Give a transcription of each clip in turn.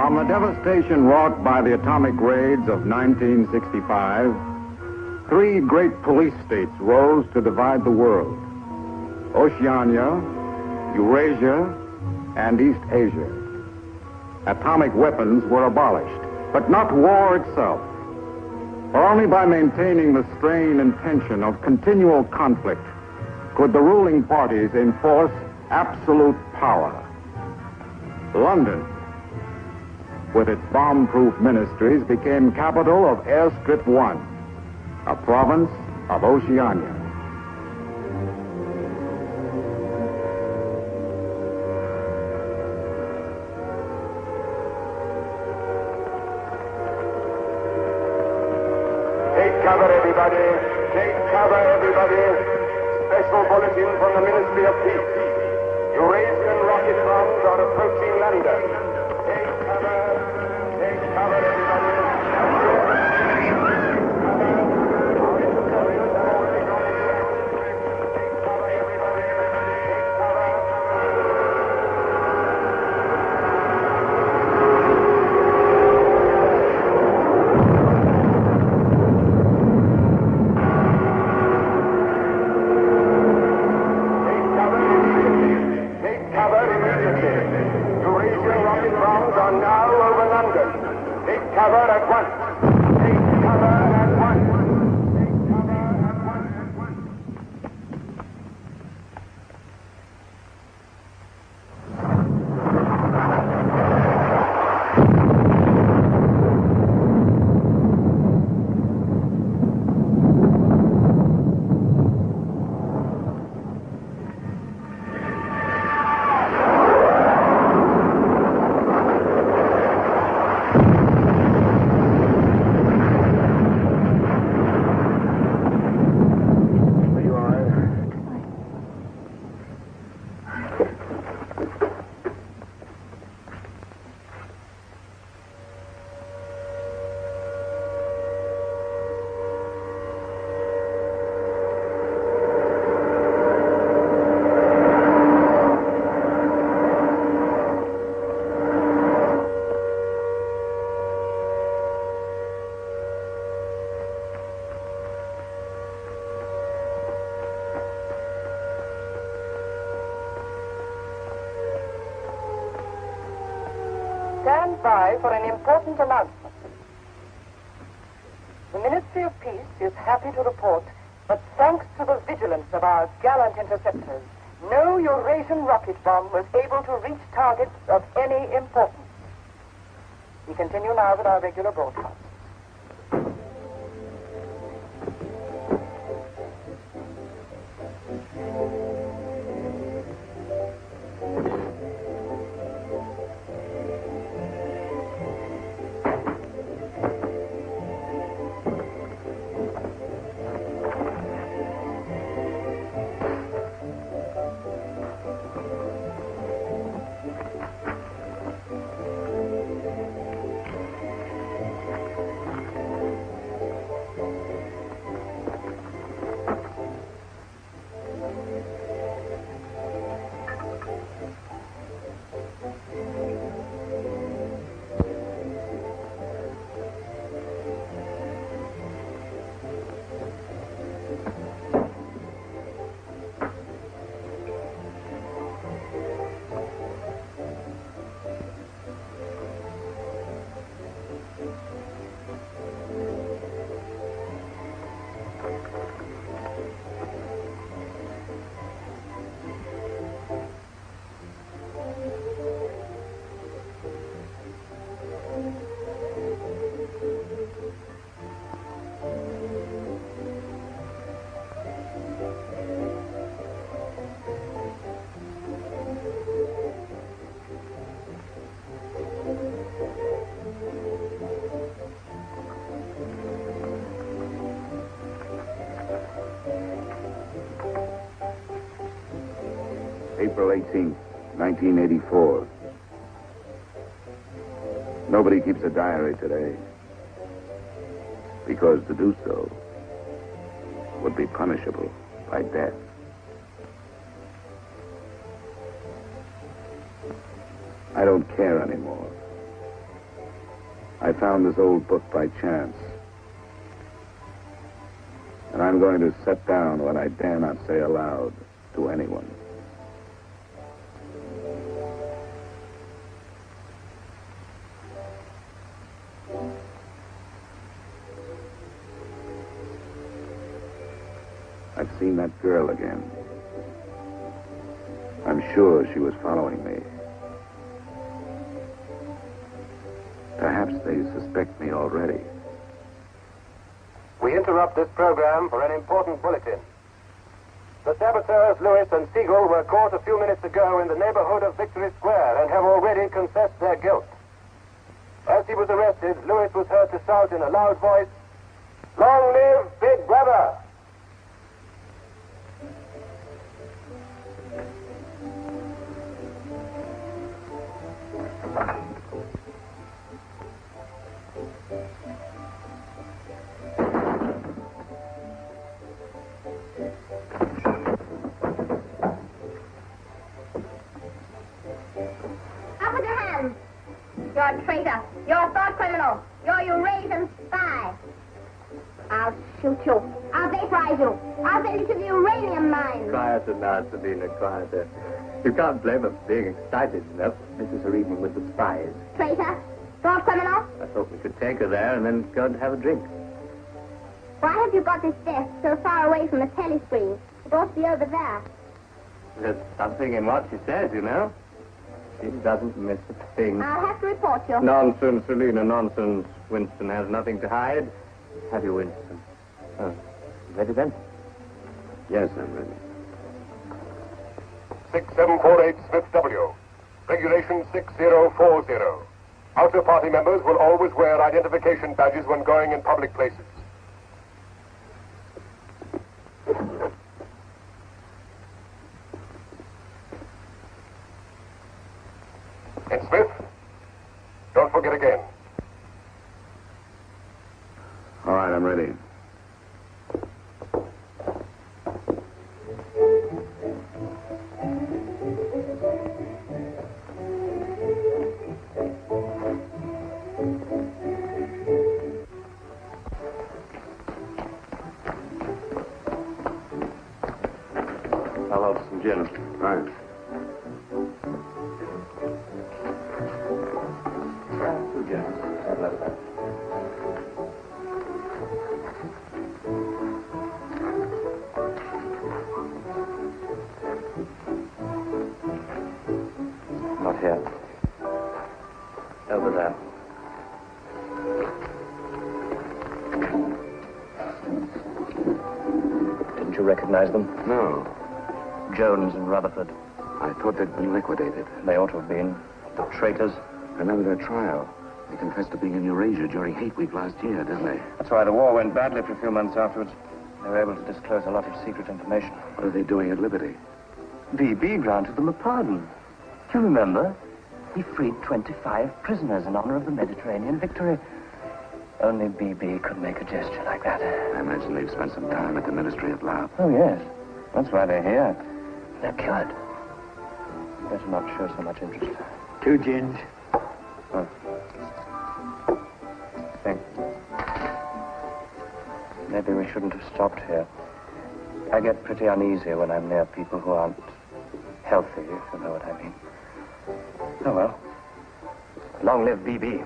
From the devastation wrought by the atomic raids of 1965, three great police states rose to divide the world: Oceania, Eurasia, and East Asia. Atomic weapons were abolished, but not war itself. For only by maintaining the strain and tension of continual conflict could the ruling parties enforce absolute power. London, with its bomb-proof ministries, became capital of Airstrip 1, a province of Oceania. Take cover, everybody. Take cover, everybody. Special bulletin from the Ministry of Peace. Eurasian rocket bombs are approaching London. Take cover. Take cover, everybody. Stand by for an important announcement. The Ministry of Peace is happy to report that thanks to the vigilance of our gallant interceptors, no Eurasian rocket bomb was able to reach targets of any importance. We continue now with our regular broadcast. April 18th, 1984. Nobody keeps a diary today, because to do so would be punishable by death. I don't care anymore. I found this old book by chance. And I'm going to set down what I dare not say aloud to anyone. I've seen that girl again. I'm sure she was following me. Perhaps they suspect me already. We interrupt this program for an important bulletin. The saboteurs Lewis and Siegel were caught a few minutes ago in the neighborhood of Victory Square and have already confessed their guilt. As he was arrested, Lewis was heard to shout in a loud voice, "Long live Big Brother!" You're a traitor. You're a thought criminal. You're a Eurasian spy. I'll shoot you. I'll vaporize you. I'll send you to the uranium mine. Quieter now, Sabina, quieter. You can't blame us for being excited enough. This is her evening with the spies. Traitor. Thought criminal. I thought we could take her there and then go and have a drink. Why have you got this desk so far away from the telescreen? It ought to be over there. There's something in what she says, you know. She doesn't miss a thing. I'll have to report you. Nonsense, Selina, nonsense. Winston has nothing to hide. Have you, Winston? Oh, ready then? Yes, I'm ready. 6748 Smith W. Regulation 6040. Outer party members will always wear identification badges when going in public places. And Smith, don't forget again. All right, I'm ready. I'll order some gin. Right. Not here. Over there. Didn't you recognize them? No, Jones and Rutherford. I thought they'd been liquidated. They ought to have been. The traitors. Remember their trial? They confessed to being in Eurasia during Hate Week last year, didn't they? That's why the war went badly for a few months afterwards. They were able to disclose a lot of secret information. What are they doing at Liberty? BB granted them a pardon. Do you remember? He freed 25 prisoners in honor of the Mediterranean victory. Only BB could make a gesture like that. I imagine they've spent some time at the Ministry of Love. Oh, yes. That's why they're here. They're cured. Better not show so much interest. 2 gins. Oh. Thanks. Maybe we shouldn't have stopped here. I get pretty uneasy when I'm near people who aren't healthy, if you know what I mean. Oh, well. Long live BB.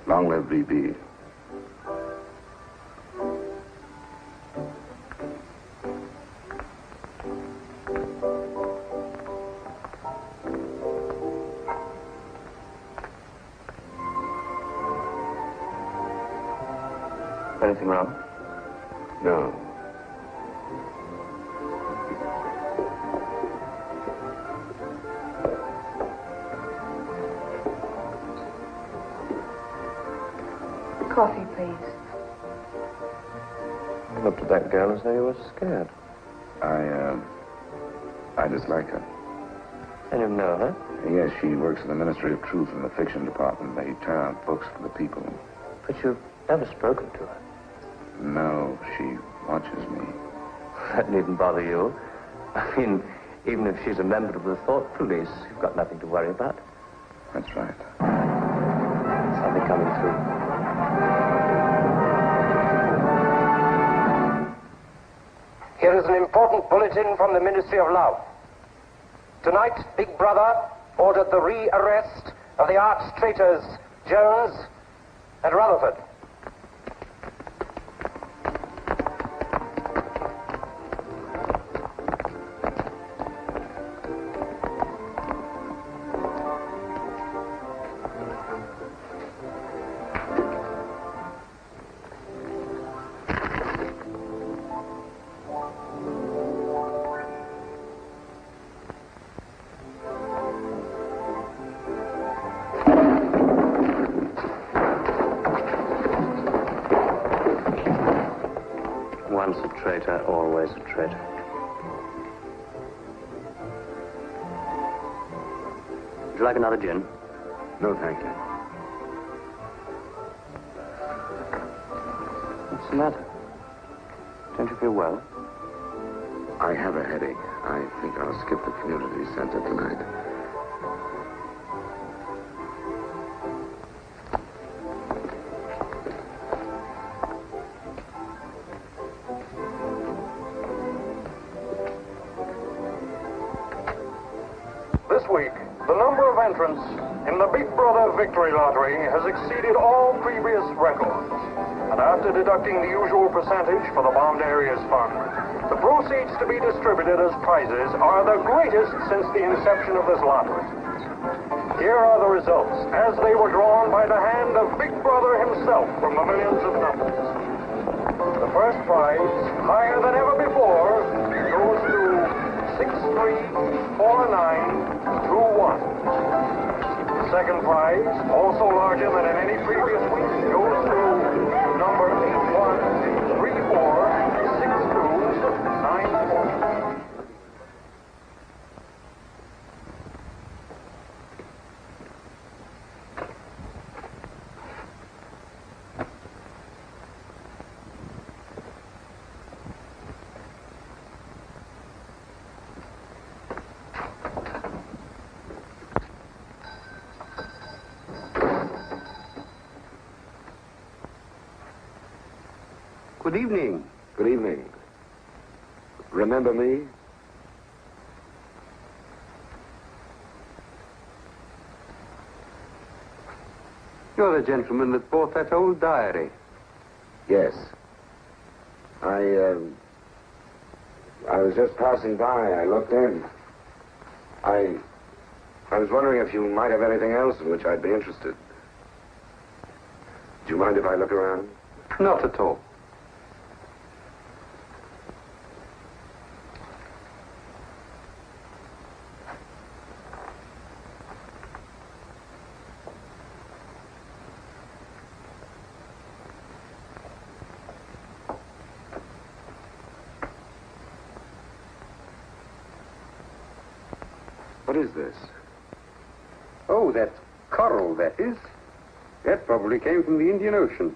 Long live BB. Anything wrong? No. Coffee, please. You looked at that girl as though you were scared. I dislike her. And you know her? Yes, she works in the Ministry of Truth in the fiction department. They turn out books for the people. But you've never spoken to her. No, she watches me. That needn't bother you. I mean, even if she's a member of the thought police, you've got nothing to worry about. That's right. Something coming through. Here is an important bulletin from the Ministry of Love. Tonight, Big Brother ordered the re-arrest of the arch traitors Jones and Rutherford. Once a traitor, always a traitor. Would you like another gin? No, thank you. What's the matter? Don't you feel well? I have a headache. I think I'll skip the community center tonight. This week, the number of entrants in the Big Brother Victory Lottery has exceeded all previous records. And after deducting the usual percentage for the Bombed Areas Fund, the proceeds to be distributed as prizes are the greatest since the inception of this lottery. Here are the results, as they were drawn by the hand of Big Brother himself from the millions of numbers. The first prize, higher than ever before, goes to 634921. The second prize, also larger than in any previous week, goes to number 81346294. Good evening. Good evening. Remember me? You're the gentleman that bought that old diary. Yes. I was just passing by. I looked in. I was wondering if you might have anything else in which I'd be interested. Do you mind if I look around? Not at all. What is this? Oh, that's coral, that is. That probably came from the Indian Ocean.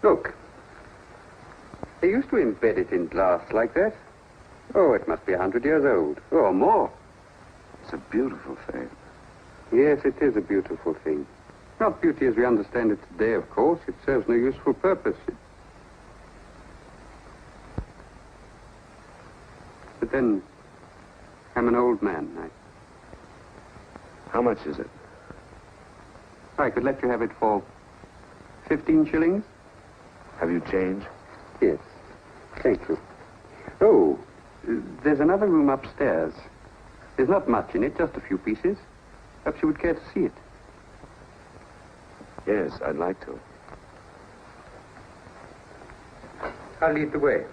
Look. They used to embed it in glass like that. Oh, it must be 100 years old, or more. It's a beautiful thing. Yes, it is a beautiful thing. Not beauty as we understand it today, of course. It serves no useful purpose. But then, I'm an old man. How much is it? I could let you have it for 15 shillings. Have you change? Yes. Thank you. Oh, there's another room upstairs. There's not much in it, just a few pieces. Perhaps you would care to see it. Yes, I'd like to. I'll lead the way.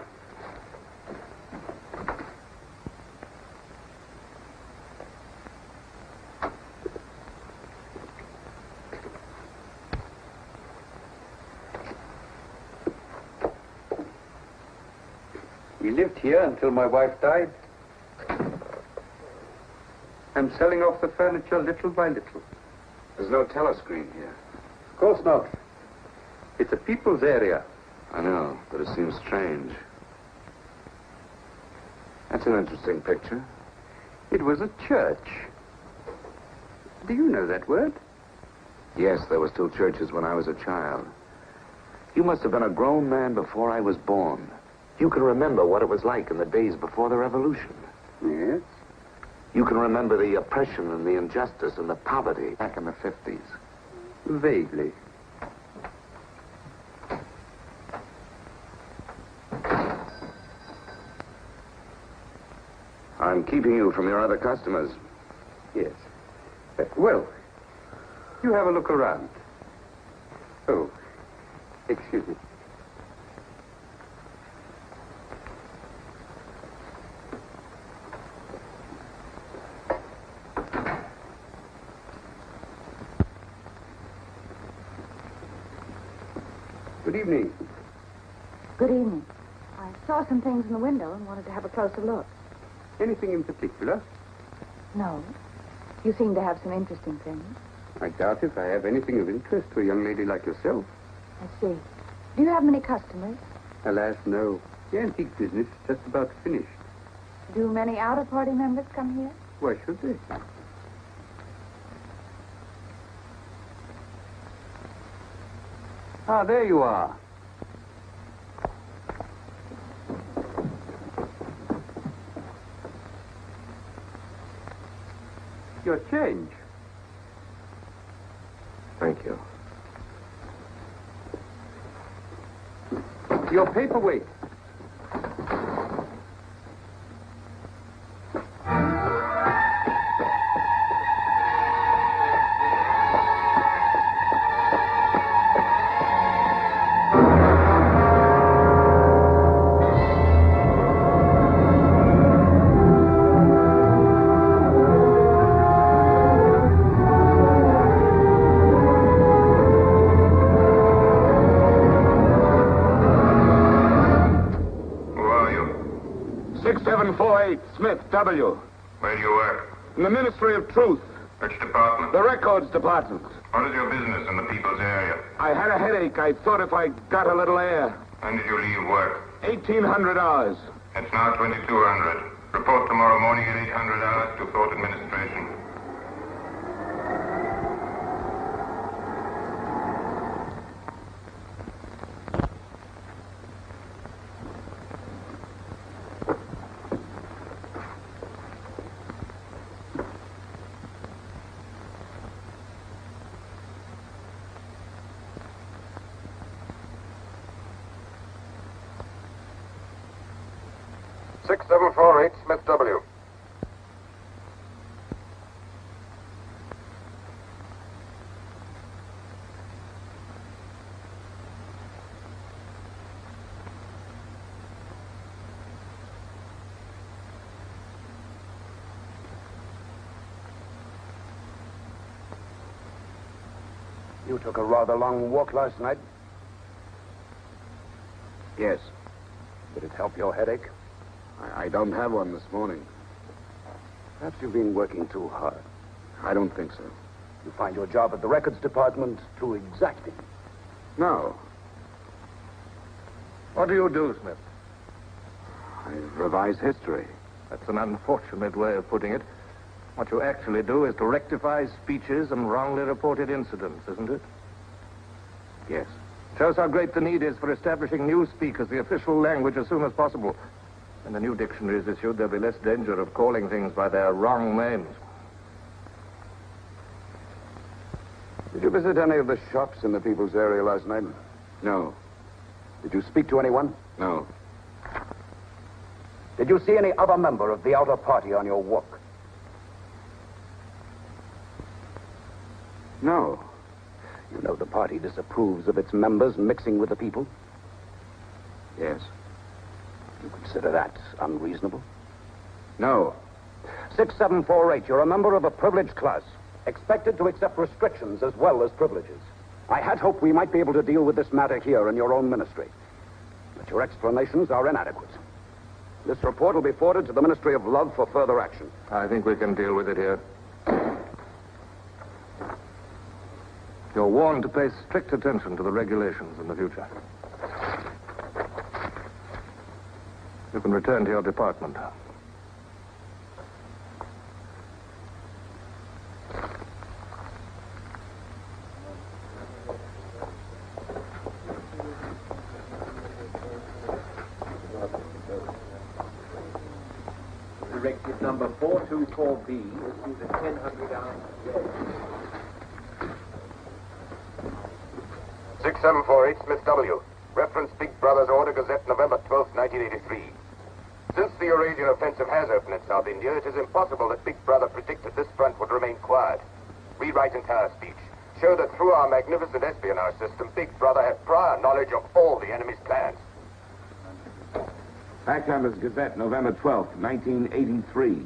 We lived here until my wife died. I'm selling off the furniture little by little. There's no telescreen here. Of course not. It's a people's area. I know, but it seems strange. That's an interesting picture. It was a church. Do you know that word? Yes, there were still churches when I was a child. You must have been a grown man before I was born. You can remember what it was like in the days before the revolution. Yes? You can remember the oppression and the injustice and the poverty back in the 50s. Vaguely. I'm keeping you from your other customers. Yes. Well, you have a look around. Oh, excuse me. Good evening. Good evening. I saw some things in the window and wanted to have a closer look. Anything in particular? No. You seem to have some interesting things. I doubt if I have anything of interest to a young lady like yourself. I see. Do you have many customers? Alas, no. The antique business is just about finished. Do many outer-party members come here? Why should they? Ah, there you are. Your change. Thank you. Your paperweight. Smith, W. Where do you work? In the Ministry of Truth. Which department? The Records Department. What is your business in the people's area? I had a headache. I thought if I got a little air. When did you leave work? 1,800 hours. It's now 2200. Report tomorrow morning at 800 hours to Thought Administration. Smith W. You took a rather long walk last night. Yes. Did it help your headache? I don't have one this morning. Perhaps you've been working too hard. I don't think so. You find your job at the records department too exacting. No. What do you do, Smith? I revise history. That's an unfortunate way of putting it. What you actually do is to rectify speeches and wrongly reported incidents, isn't it? Yes. Shows how great the need is for establishing newspeak as the official language as soon as possible. When the new dictionary is issued, there'll be less danger of calling things by their wrong names. Did you visit any of the shops in the people's area last night? No. Did you speak to anyone? No. Did you see any other member of the outer party on your walk? No. You know the party disapproves of its members mixing with the people? Yes. You consider that unreasonable? No. 6748, you're a member of a privileged class, expected to accept restrictions as well as privileges. I had hoped we might be able to deal with this matter here in your own ministry. But your explanations are inadequate. This report will be forwarded to the Ministry of Love for further action. I think we can deal with it here. You're warned to pay strict attention to the regulations in the future. You can return to your department. Directive number 424B, issued at 1000 hours today. 6748 Smith W. Reference Big Brother's Order Gazette, November 12, 1983. Since the Eurasian offensive has opened in South India, it is impossible that Big Brother predicted this front would remain quiet. Rewrite entire speech. Show that through our magnificent espionage system, Big Brother had prior knowledge of all the enemy's plans. Fact Numbers Gazette, November 12th, 1983.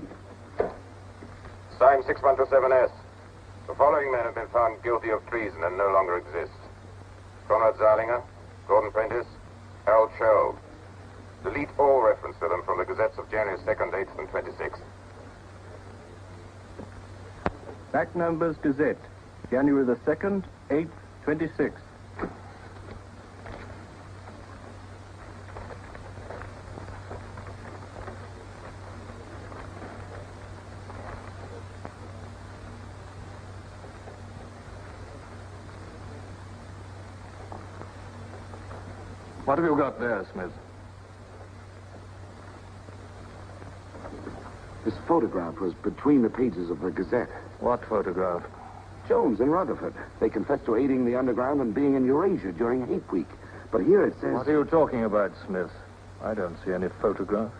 Signed 6127S. The following men have been found guilty of treason and no longer exist. Conrad Zarlinger, Gordon Prentice, Harold Sherrill. Delete all reference to them from the gazettes of January 2nd, 8th, and 26th. Fact Numbers Gazette, January the 2nd, 8th, 26th. What have you got there, Smith? This photograph was between the pages of the Gazette. What photograph? Jones and Rutherford. They confessed to aiding the underground and being in Eurasia during Hate Week. But here it says... What are you talking about, Smith? I don't see any photograph.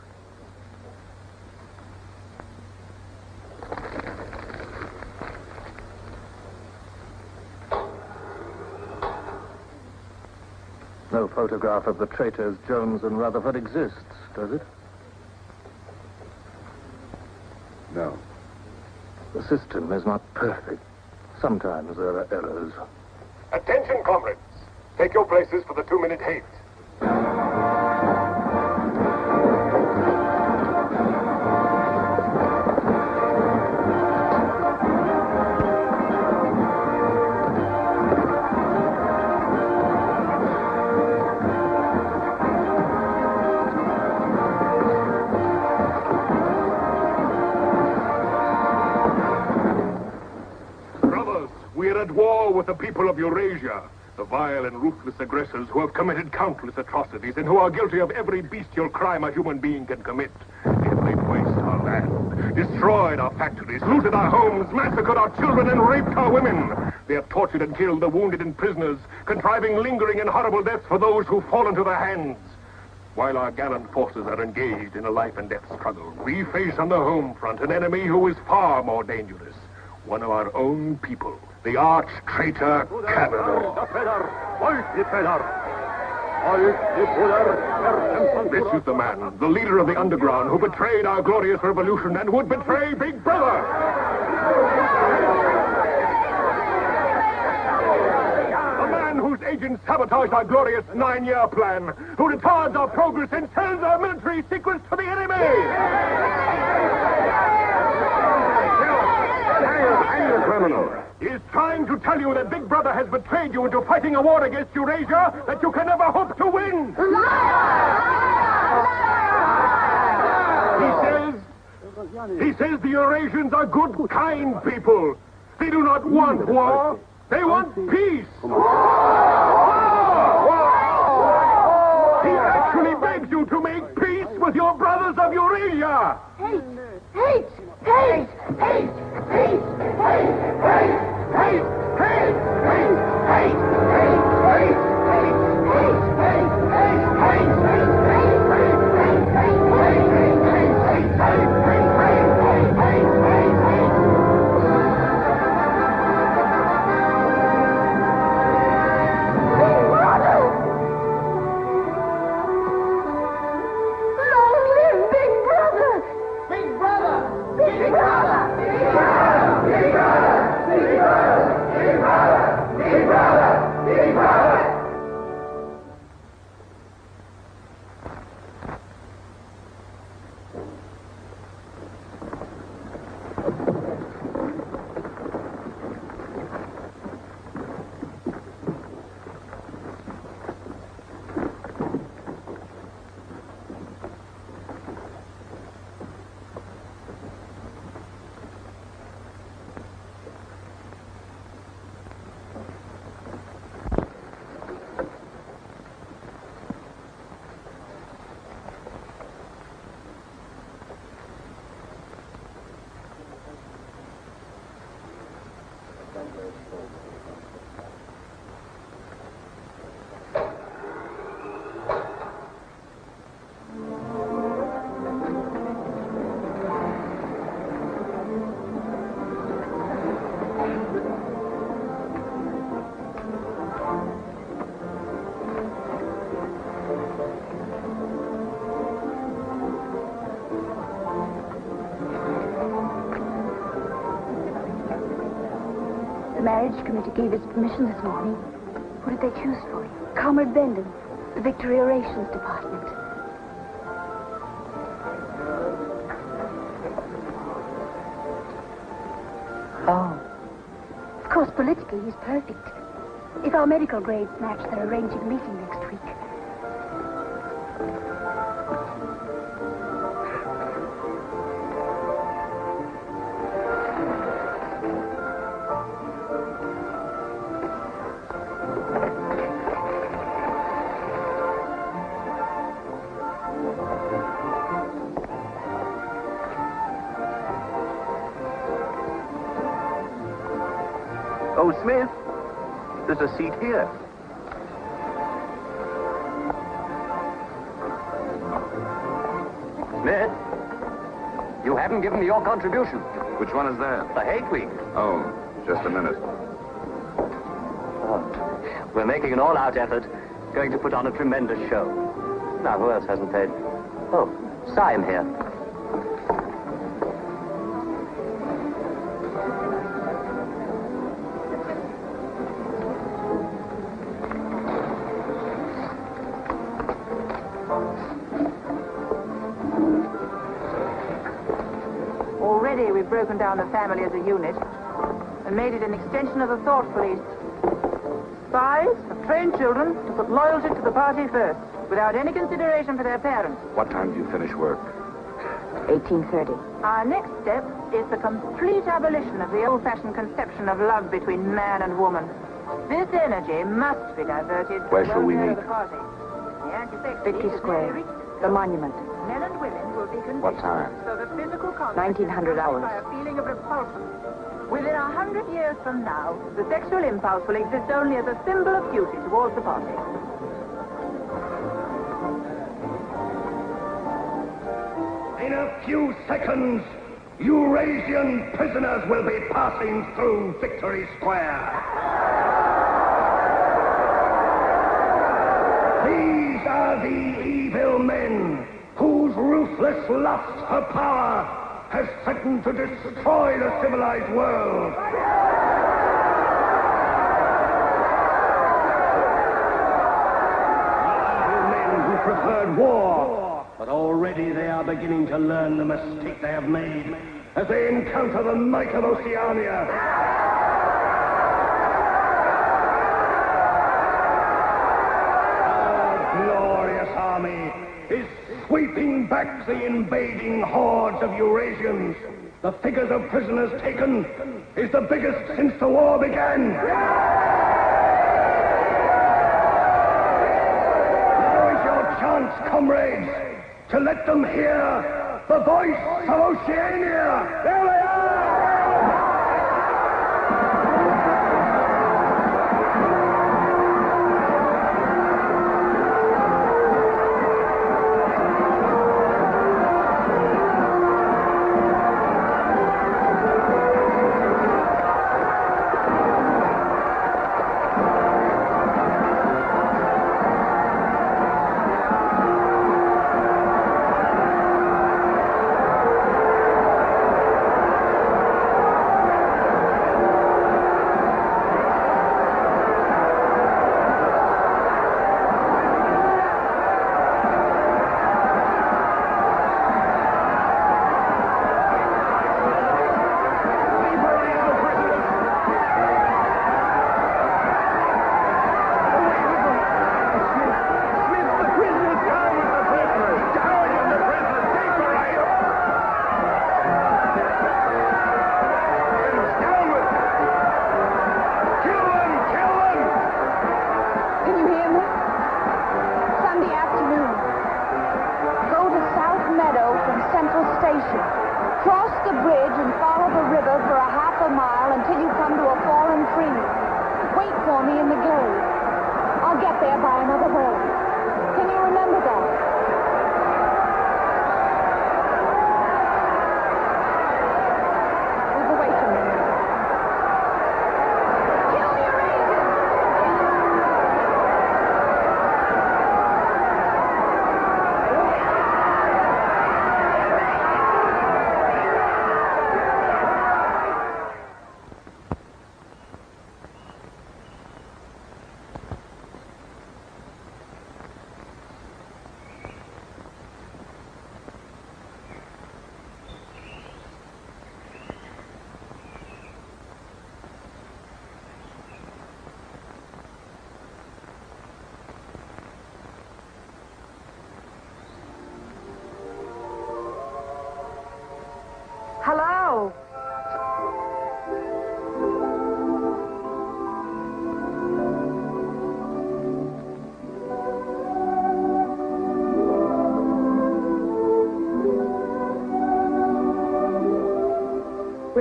No photograph of the traitors Jones and Rutherford exists, does it? No. The system is not perfect. Sometimes there are errors. Attention, comrades. Take your places for the 2-minute hate. At war with the people of Eurasia, the vile and ruthless aggressors who have committed countless atrocities and who are guilty of every bestial crime a human being can commit. They've waste our land, destroyed our factories, looted our homes, massacred our children, and raped our women. They have tortured and killed the wounded and prisoners, contriving lingering and horrible deaths for those who fall into their hands. While our gallant forces are engaged in a life and death struggle, we face on the home front an enemy who is far more dangerous. One of our own people, the arch-traitor Cavanaugh. This is the man, the leader of the underground, who betrayed our glorious revolution and would betray Big Brother. The man whose agents sabotaged our glorious 9-year plan, who retards our progress and sells our military secrets to the enemy. Hang the criminal. He is trying to tell you that Big Brother has betrayed you into fighting a war against Eurasia that you can never hope to win. He says the Eurasians are good, kind people. They do not want war. They want peace. He actually begs you to make peace with your brothers of Eurasia. Hate! Hate! Hate! Hate! Hate! Hate! Hate! Hate! Hate! Long live Big Brother! Big Brother! Big Brother! The marriage committee gave us permission this morning. Who did they choose for you? Comrade Bendon, the Victory Orations Department. Oh. Of course, politically, he's perfect. If our medical grades match, they're arranging a meeting next week. Oh, Smith, there's a seat here. Smith, you haven't given me your contribution. Which one is that? The Hate Week. Oh, just a minute. Oh, we're making an all-out effort, going to put on a tremendous show. Now, who else hasn't paid? Oh, Syme here. Already we've broken down the family as a unit and made it an extension of the thought police. Spies have trained children to put loyalty to the party first, without any consideration for their parents. What time do you finish work? 1830. Our next step is the complete abolition of the old-fashioned conception of love between man and woman. This energy must be diverted to Where the shall we welfare of meet? the party. The anti-sex Victory league has Square, nearly reached the monument. Men and women will be conditioned What time? so that physical contact 1900 is hours. by a feeling of repulsion. Within 100 years from now, the sexual impulse will exist only as a symbol of duty towards the party. In a few seconds, Eurasian prisoners will be passing through Victory Square. These are the evil men whose ruthless lust for power has threatened to destroy the civilized world. Evil men who preferred war, but already they are beginning to learn the mistake they have made as they encounter the might of Oceania. Glorious army is sweeping back the invading hordes of Eurasians. The figures of prisoners taken is the biggest since the war began. Now is your chance, comrades, to let them hear the voice of Oceania. There they are!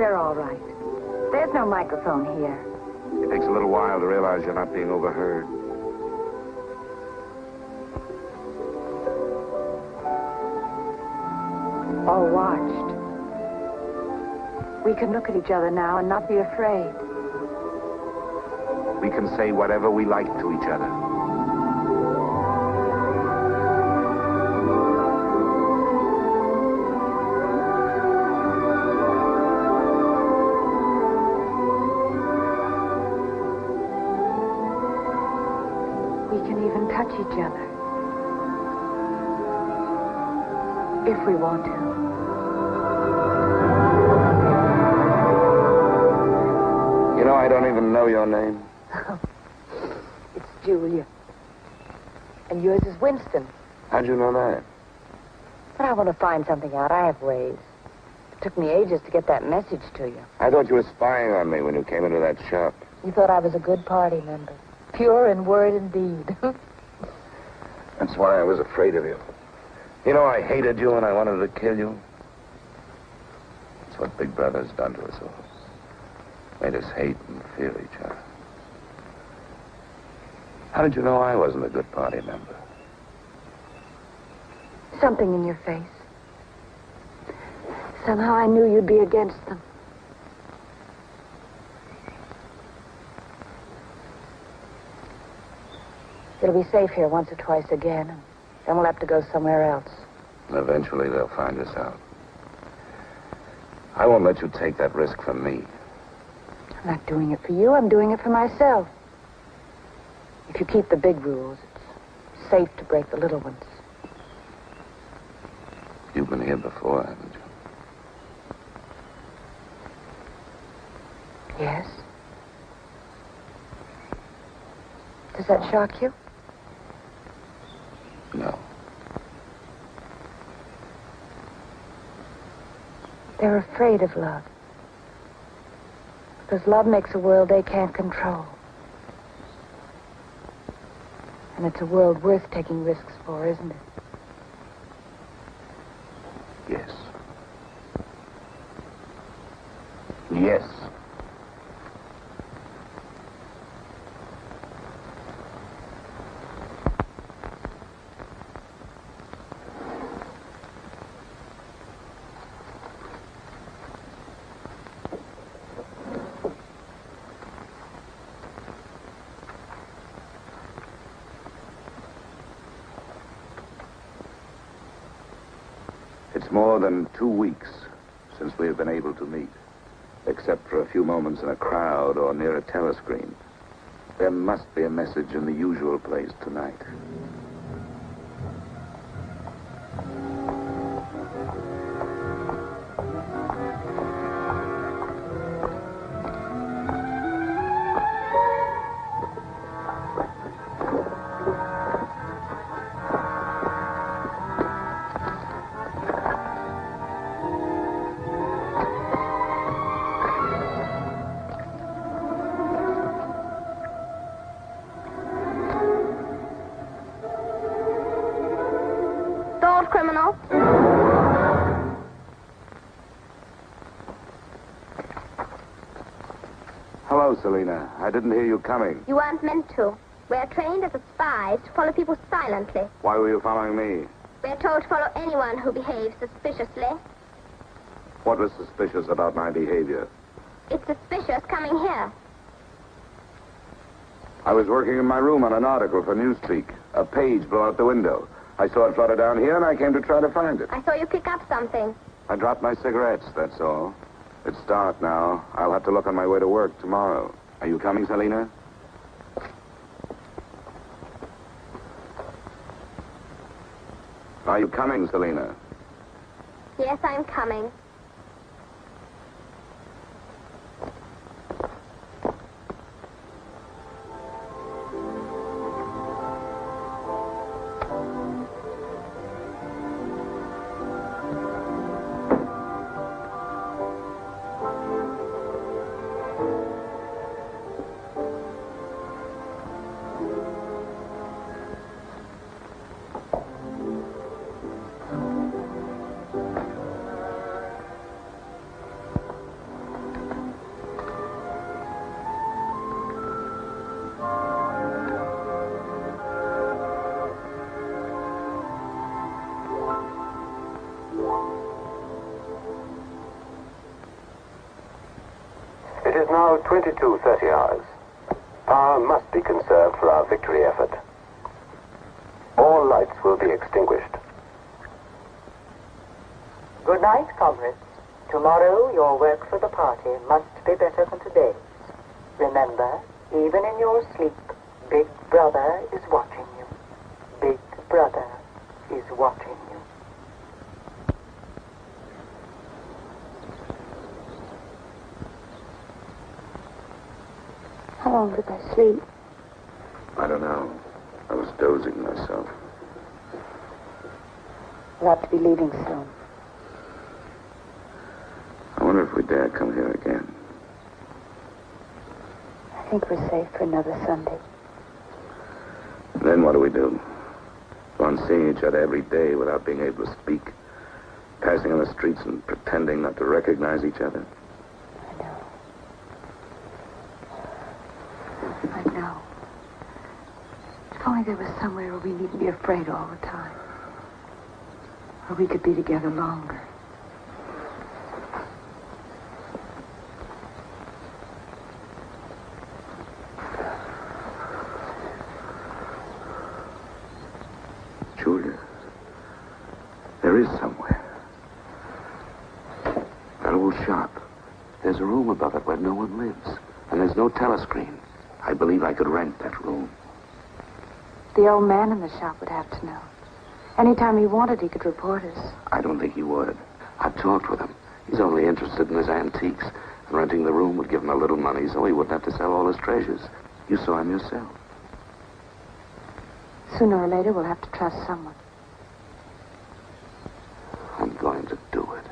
We're all right. There's no microphone here. It takes a little while to realize you're not being overheard. Or watched. We can look at each other now and not be afraid. We can say whatever we like to each other. We can even touch each other. If we want to. You know, I don't even know your name. It's Julia. And yours is Winston. How'd you know that? But I want to find something out. I have ways. It took me ages to get that message to you. I thought you were spying on me when you came into that shop. You thought I was a good party member. Pure in word and deed. That's why I was afraid of you. You know, I hated you and I wanted to kill you. That's what Big Brother's done to us all. Made us hate and fear each other. How did you know I wasn't a good party member? Something in your face. Somehow I knew you'd be against them. It'll be safe here once or twice again, and then we'll have to go somewhere else. And eventually they'll find us out. I won't let you take that risk from me. I'm not doing it for you. I'm doing it for myself. If you keep the big rules, it's safe to break the little ones. You've been here before, haven't you? Yes. Does that shock you? No. They're afraid of love. Because love makes a world they can't control. And it's a world worth taking risks for, isn't it? Yes. Yes. It's more than 2 weeks since we have been able to meet, except for a few moments in a crowd or near a telescreen. There must be a message in the usual place tonight. Criminal. Hello, Selena. I didn't hear you coming. You weren't meant to. We're trained as spies to follow people silently. Why were you following me? We're told to follow anyone who behaves suspiciously. What was suspicious about my behavior? It's suspicious coming here. I was working in my room on an article for Newspeak. A page blew out the window. I saw it flutter down here, and I came to try to find it. I saw you pick up something. I dropped my cigarettes, that's all. It's dark now. I'll have to look on my way to work tomorrow. Are you coming, Selena? Are you coming, Selena? Yes, I'm coming. now 22:30 hours. Power must be conserved for our victory effort. All lights will be extinguished. Good night, comrades. Tomorrow, your work for the party must be better than today's. Remember, even in your sleep, Big Brother is watching you. Big Brother is watching you. How long did I sleep? I don't know. I was dozing myself. We'll have to be leaving soon. I wonder if we dare come here again. I think we're safe for another Sunday. Then what do we do? Go on seeing each other every day without being able to speak. Passing on the streets and pretending not to recognize each other. I know. If only there was somewhere where we needn't be afraid all the time. Where we could be together longer. Julia, there is somewhere. That old shop. There's a room above it where no one lives. And there's no telescreen. I believe I could rent that room. The old man in the shop would have to know. Anytime he wanted, he could report us. I don't think he would. I've talked with him. He's only interested in his antiques. And renting the room would give him a little money so he wouldn't have to sell all his treasures. You saw him yourself. Sooner or later, we'll have to trust someone. I'm going to do it.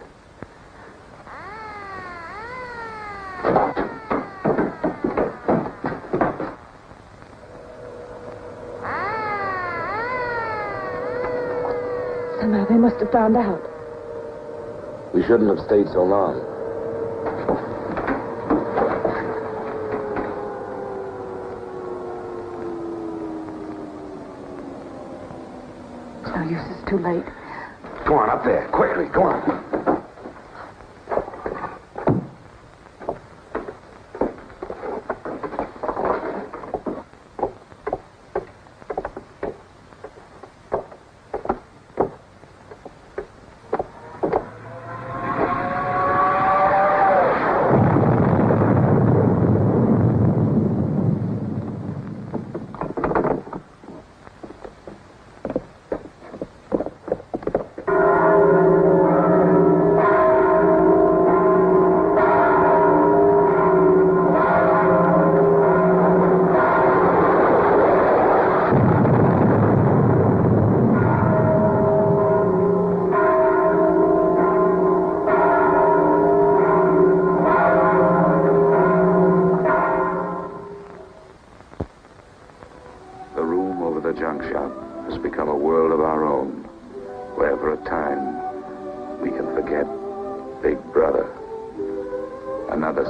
Somehow they must have found out. We shouldn't have stayed so long. It's no use, it's too late. Go on, up there. Quickly, go on.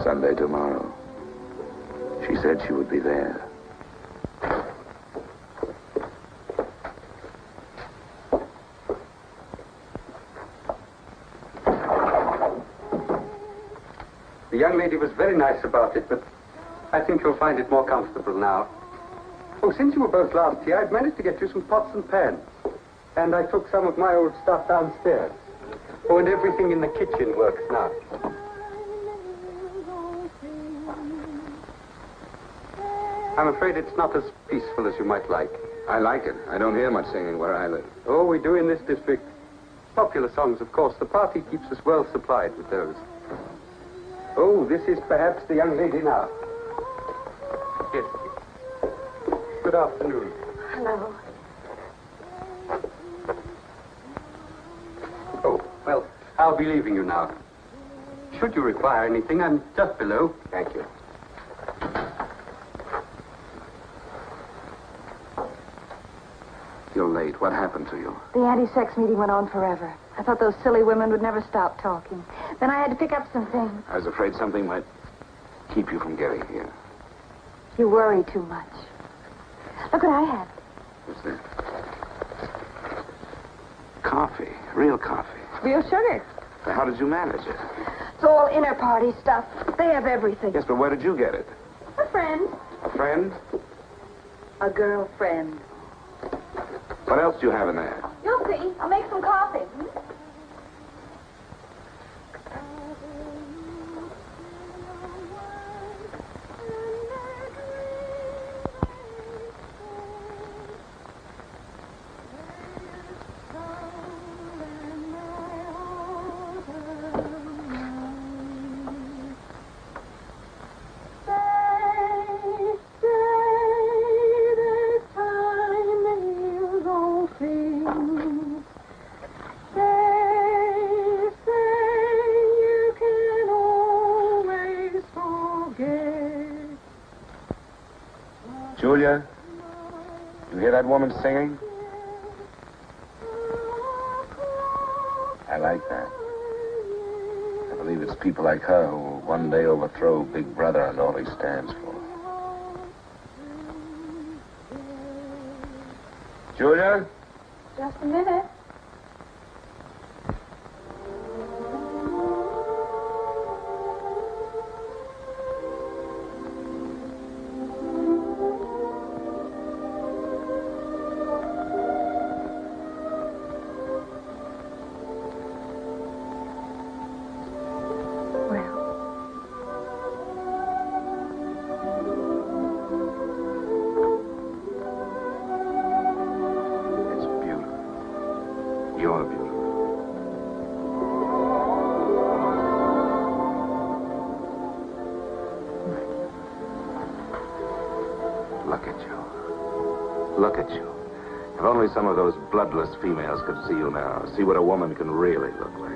Sunday tomorrow. She said she would be there. The young lady was very nice about it, but I think you'll find it more comfortable now. Oh, since you were both last here, I've managed to get you some pots and pans. And I took some of my old stuff downstairs. Oh, and everything in the kitchen works now. I'm afraid it's not as peaceful as you might like. I like it. I don't hear much singing where I live. Oh, we do in this district. Popular songs, of course. The party keeps us well supplied with those. Oh, this is perhaps the young lady now. Yes. Good afternoon. Hello. Oh, well, I'll be leaving you now. Should you require anything, I'm just below. Thank you. You're late. What happened to you? The anti-sex meeting went on forever. I thought those silly women would never stop talking. Then I had to pick up some things. I was afraid something might keep you from getting here. You worry too much. Look what I had. What's that? Coffee. Real coffee. Real sugar. How did you manage it? It's all inner party stuff. They have everything. Yes, but where did you get it? A friend. A friend? A girlfriend. What else do you have in there? You'll see. I'll make some coffee. Julia, you hear that woman singing? I like that. I believe it's people like her who will one day overthrow Big Brother and all he stands for. Julia? Just a minute. You're beautiful. Look at you. Look at you. If only some of those bloodless females could see you now. See what a woman can really look like.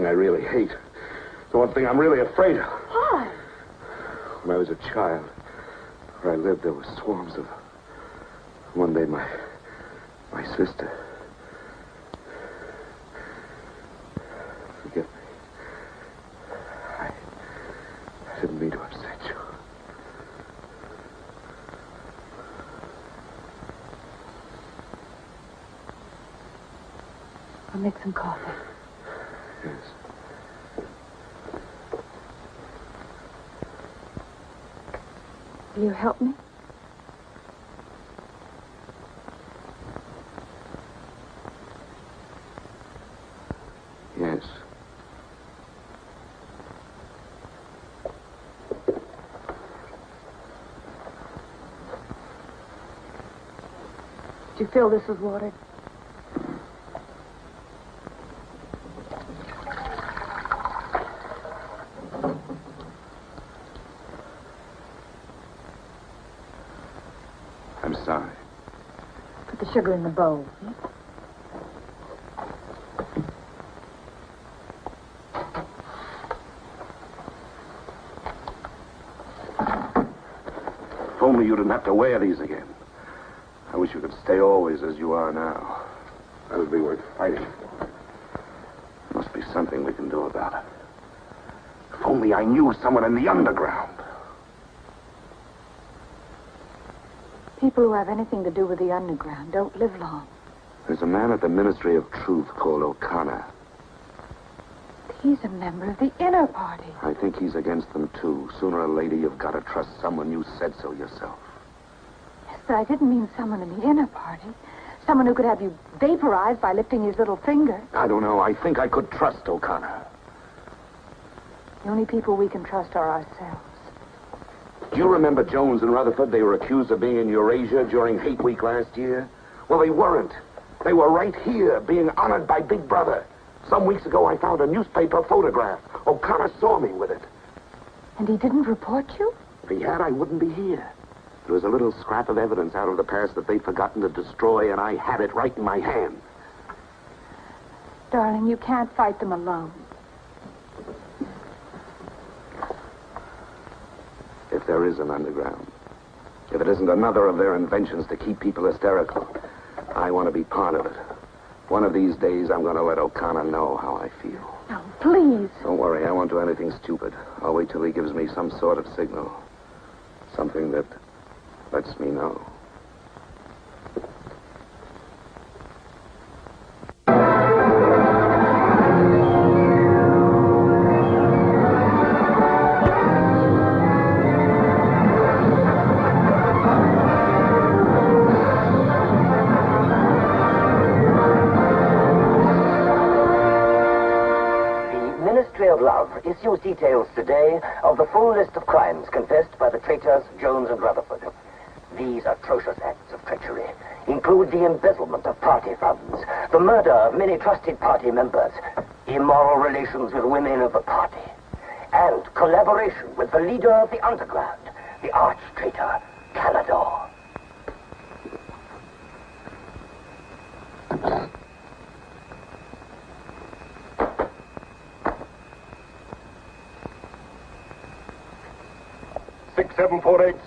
I really hate. The one thing I'm really afraid of. Why? When I was a child, where I lived, there were swarms of... One day, my sister... Forgive me. I didn't mean to upset you. I'll make some coffee. Yes. Will you help me? Yes. Did you feel this was watered? I'm sorry. Put the sugar in the bowl. If only you didn't have to wear these again. I wish you could stay always as you are now. That would be worth fighting for. There must be something we can do about it. If only I knew someone in the underground. People who have anything to do with the underground don't live long. There's a man at the Ministry of Truth called O'Connor. He's a member of the inner party. I think he's against them, too. Sooner or later, you've got to trust someone. You said so yourself. Yes, but I didn't mean someone in the inner party. Someone who could have you vaporized by lifting his little finger. I don't know. I think I could trust O'Connor. The only people we can trust are ourselves. Do you remember Jones and Rutherford? They were accused of being in Eurasia during Hate Week last year. Well, they weren't. They were right here, being honored by Big Brother. Some weeks ago, I found a newspaper photograph. O'Connor saw me with it. And he didn't report you? If he had, I wouldn't be here. There was a little scrap of evidence out of the past that they'd forgotten to destroy, and I had it right in my hand. Darling, you can't fight them alone. there is an underground. If it isn't another of their inventions to keep people hysterical, I want to be part of it. One of these days, I'm going to let O'Connor know how I feel. No, please. Don't worry, I won't do anything stupid. I'll wait till he gives me some sort of signal. Something that lets me know. Issues details today of the full list of crimes confessed by the traitors Jones and Rutherford. These atrocious acts of treachery include the embezzlement of party funds, the murder of many trusted party members, immoral relations with women of the party, and collaboration with the leader of the underground, the arch-traitor, Canador.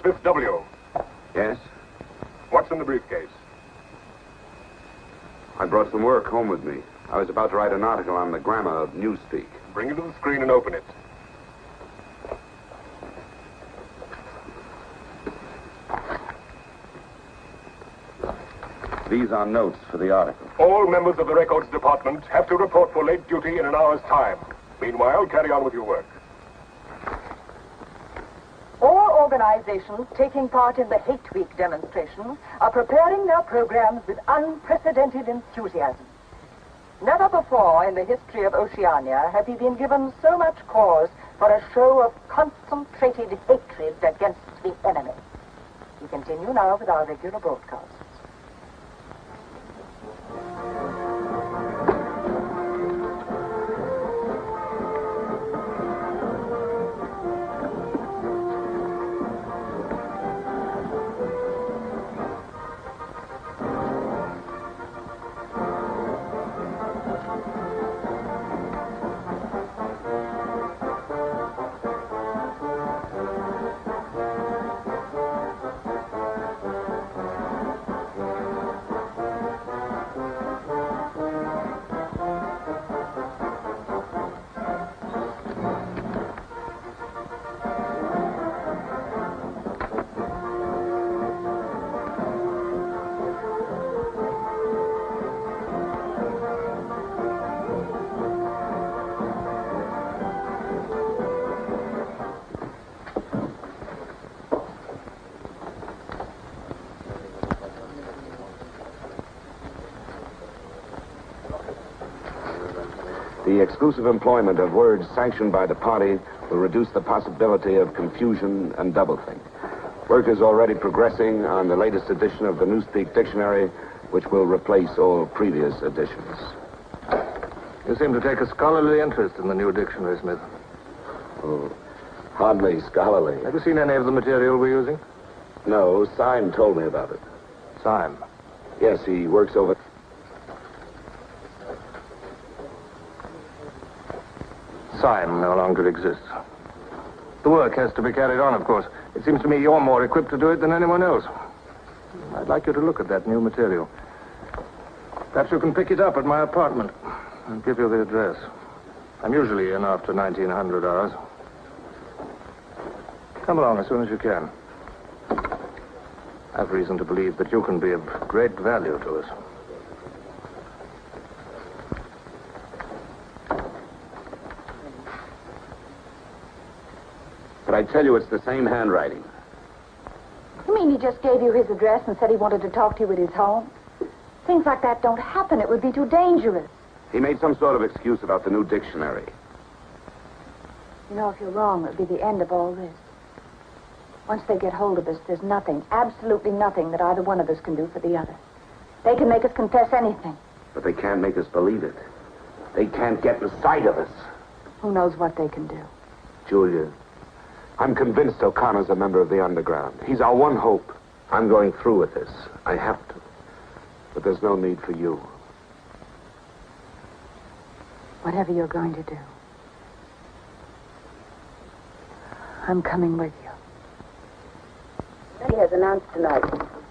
Fifth W. Yes? What's in the briefcase? I brought some work home with me. I was about to write an article on the grammar of newspeak. Bring it to the screen and open it. These are notes for the article. All members of the records department have to report for late duty in an hour's time. Meanwhile, carry on with your work. All organizations taking part in the Hate Week demonstration are preparing their programs with unprecedented enthusiasm. Never before in the history of Oceania have we been given so much cause for a show of concentrated hatred against the enemy. We continue now with our regular broadcasts. The exclusive employment of words sanctioned by the party will reduce the possibility of confusion and doublethink. Work is already progressing on the latest edition of the Newspeak Dictionary, which will replace all previous editions. You seem to take a scholarly interest in the new dictionary, Smith. Oh, hardly scholarly. Have you seen any of the material we're using? No, Syme told me about it. Syme? Yes, he works over... Syme no longer exists. The work has to be carried on, of course. It seems to me you're more equipped to do it than anyone else. I'd like you to look at that new material. Perhaps you can pick it up at my apartment. I'll give you the address. I'm usually in after 1900 hours. Come along as soon as you can. I've reason to believe that you can be of great value to us. But I tell you, it's the same handwriting. You mean he just gave you his address and said he wanted to talk to you at his home? Things like that don't happen. It would be too dangerous. He made some sort of excuse about the new dictionary. You know, if you're wrong, it would be the end of all this. Once they get hold of us, there's nothing, absolutely nothing that either one of us can do for the other. They can make us confess anything. But they can't make us believe it. They can't get the sight of us. Who knows what they can do? Julia, I'm convinced O'Connor's a member of the underground. He's our one hope. I'm going through with this. I have to. But there's no need for you. Whatever you're going to do, I'm coming with you. Party has announced tonight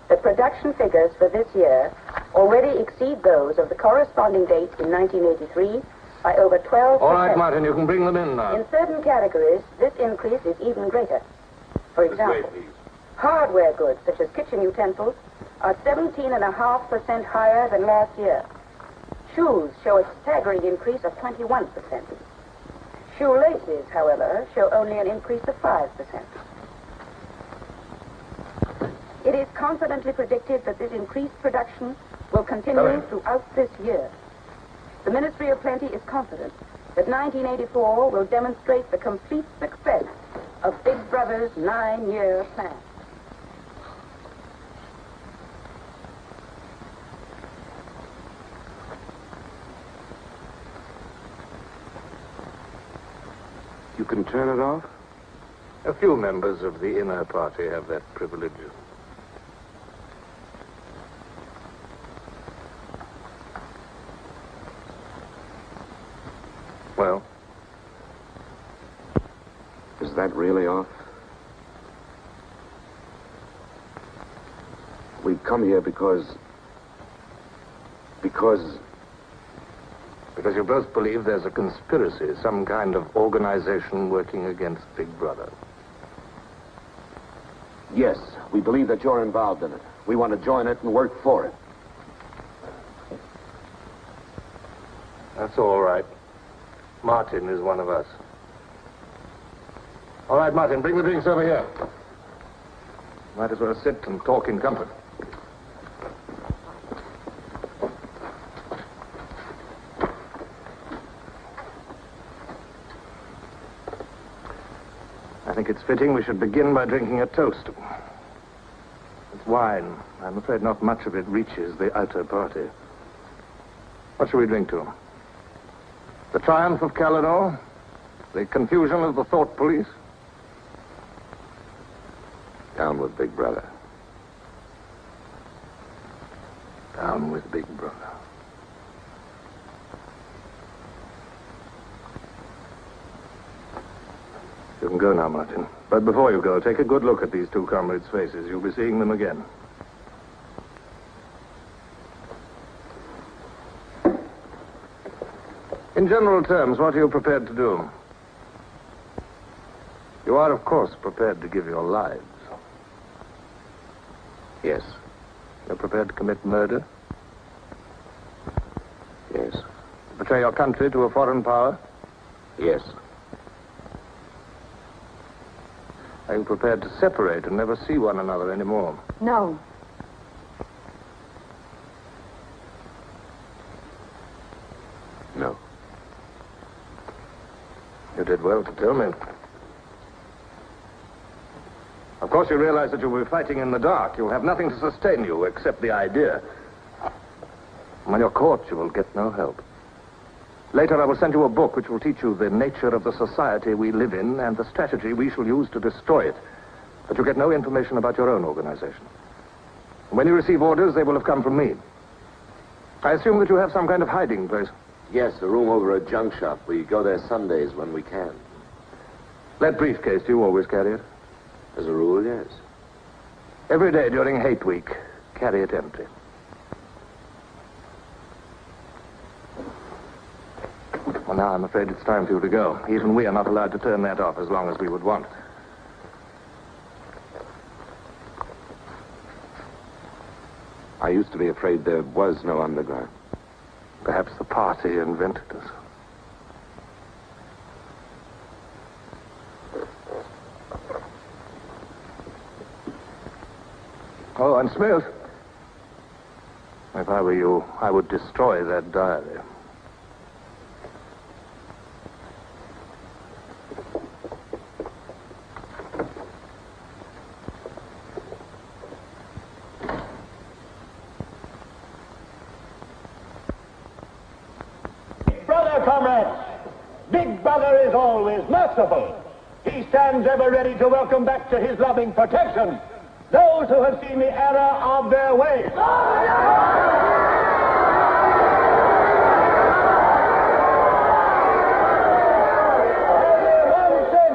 that production figures for this year already exceed those of the corresponding date in 1983 by over 12%. All right, Martin, you can bring them in now. In certain categories, this increase is even greater. For example, hardware goods such as kitchen utensils are 17.5% higher than last year. Shoes show a staggering increase of 21%. Shoelaces, however, show only an increase of 5%. It is confidently predicted that this increased production will continue throughout this year. The Ministry of Plenty is confident that 1984 will demonstrate the complete success of Big Brother's 9-year plan. You can turn it off? A few members of the inner party have that privilege. Well? Is that really off? We've come here because you both believe there's a conspiracy, some kind of organization working against Big Brother. Yes, we believe that you're involved in it. We want to join it and work for it. That's all right. Martin is one of us. All right, Martin, bring the drinks over here. Might as well sit and talk in comfort. I think it's fitting we should begin by drinking a toast. It's wine. I'm afraid not much of it reaches the outer party. What shall we drink to? The triumph of Caledon? The confusion of the thought police? Down with Big Brother. Down with Big Brother. You can go now, Martin. But before you go, take a good look at these two comrades' faces. You'll be seeing them again. In general terms, what are you prepared to do? You are, of course, prepared to give your lives. Yes. You're prepared to commit murder? Yes. To betray your country to a foreign power? Yes. Are you prepared to separate and never see one another anymore? No. No. You did well to tell me. Of course, you realize that you'll be fighting in the dark. You'll have nothing to sustain you except the idea. When you're caught, you will get no help. Later, I will send you a book which will teach you the nature of the society we live in and the strategy we shall use to destroy it. But you get no information about your own organization. When you receive orders, they will have come from me. I assume that you have some kind of hiding place. Yes, a room over a junk shop. We go there Sundays when we can. That briefcase, do you always carry it? As a rule, yes. Every day during hate week, carry it empty. Well, now I'm afraid it's time for you to go. Even we are not allowed to turn that off as long as we would want. I used to be afraid there was no underground. Perhaps the party invented us. Oh, and Smith, if I were you, I would destroy that diary. Big Brother is always merciful. He stands ever ready to welcome back to his loving protection those who have seen the error of their ways. Only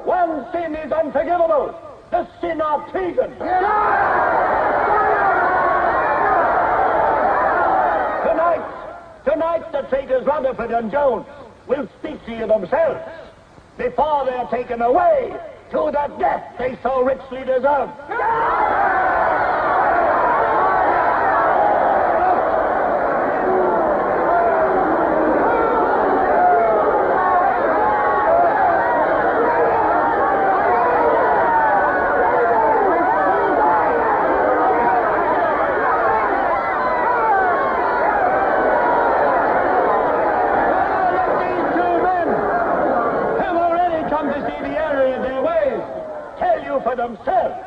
one sin is unforgivable. the sin of treason. Tonight, the traitors Rutherford and Jones will speak to you themselves before they're taken away to the death they so richly deserve. For themselves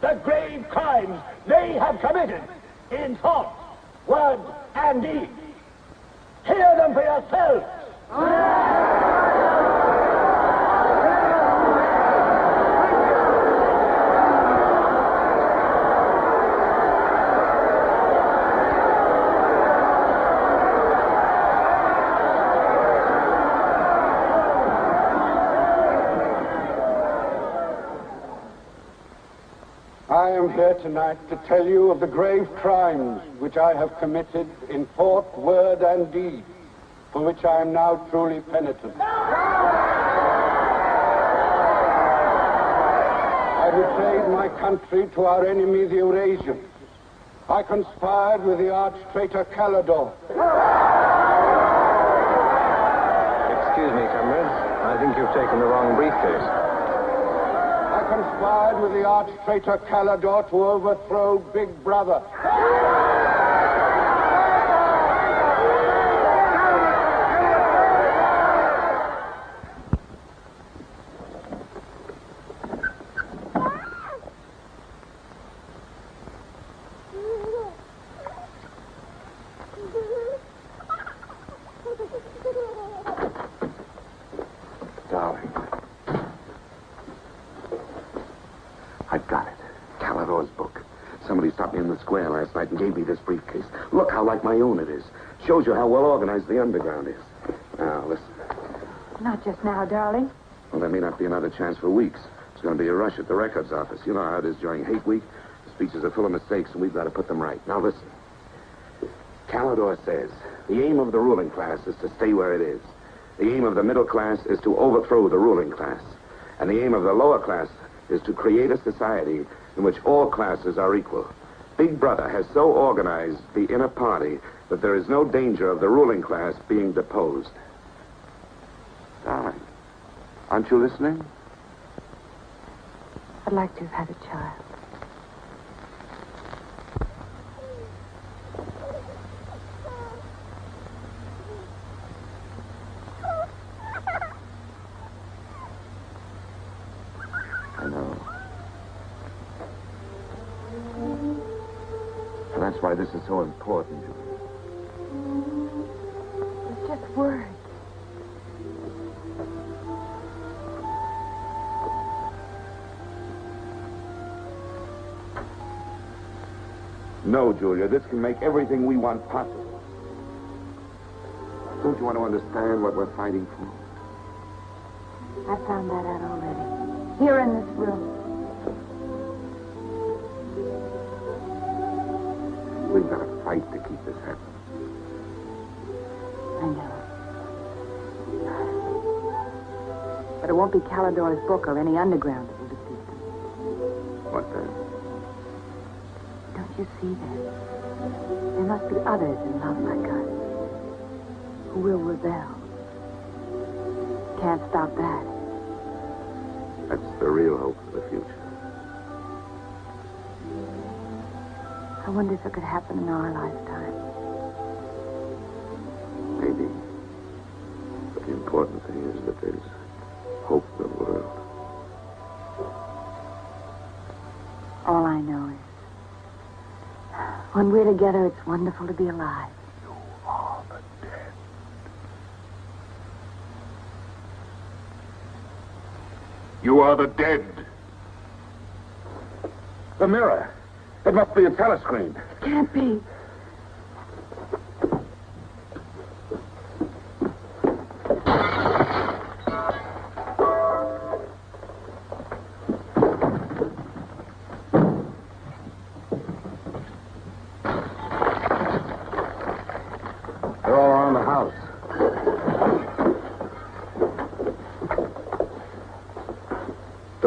the grave crimes they have committed in thought, word, and deed. Hear them for yourselves. I am here tonight to tell you of the grave crimes which I have committed in thought, word, and deed, for which I am now truly penitent. I betrayed my country to our enemy, the Eurasians. I conspired with the arch-traitor Calidore. Excuse me, comrade. I think you've taken the wrong briefcase. I conspired with the arch-traitor Calidore to overthrow Big Brother. Darling. I've got it. Calidore's book. Somebody stopped me in the square last night and gave me this briefcase. Look how like my own it is. Shows you how well organized the underground is. Now, listen. Not just now, darling. Well, there may not be another chance for weeks. There's going to be a rush at the records office. You know how it is during hate week. The speeches are full of mistakes, and we've got to put them right. Now, listen. Calidore says the aim of the ruling class is to stay where it is. The aim of the middle class is to overthrow the ruling class. And the aim of the lower class is to create a society in which all classes are equal. Big Brother has so organized the inner party that there is no danger of the ruling class being deposed. Darling, aren't you listening? I'd like to have had a child. I know. And that's why this is so important. It's just words. No, Julia, this can make everything we want possible. Don't you want to understand what we're fighting for? I found that out already. Here in this room. We've got to fight to keep this happening. I know. But it won't be Calidore's book or any underground that will defeat them. What then? Don't you see that? There must be others in love like us who will rebel. Can't stop that. That's the real hope for the future. I wonder if it could happen in our lifetime. Maybe. But the important thing is that there's hope in the world. All I know is when we're together, it's wonderful to be alive. You are the dead. The mirror. It must be a telescreen. Can't be.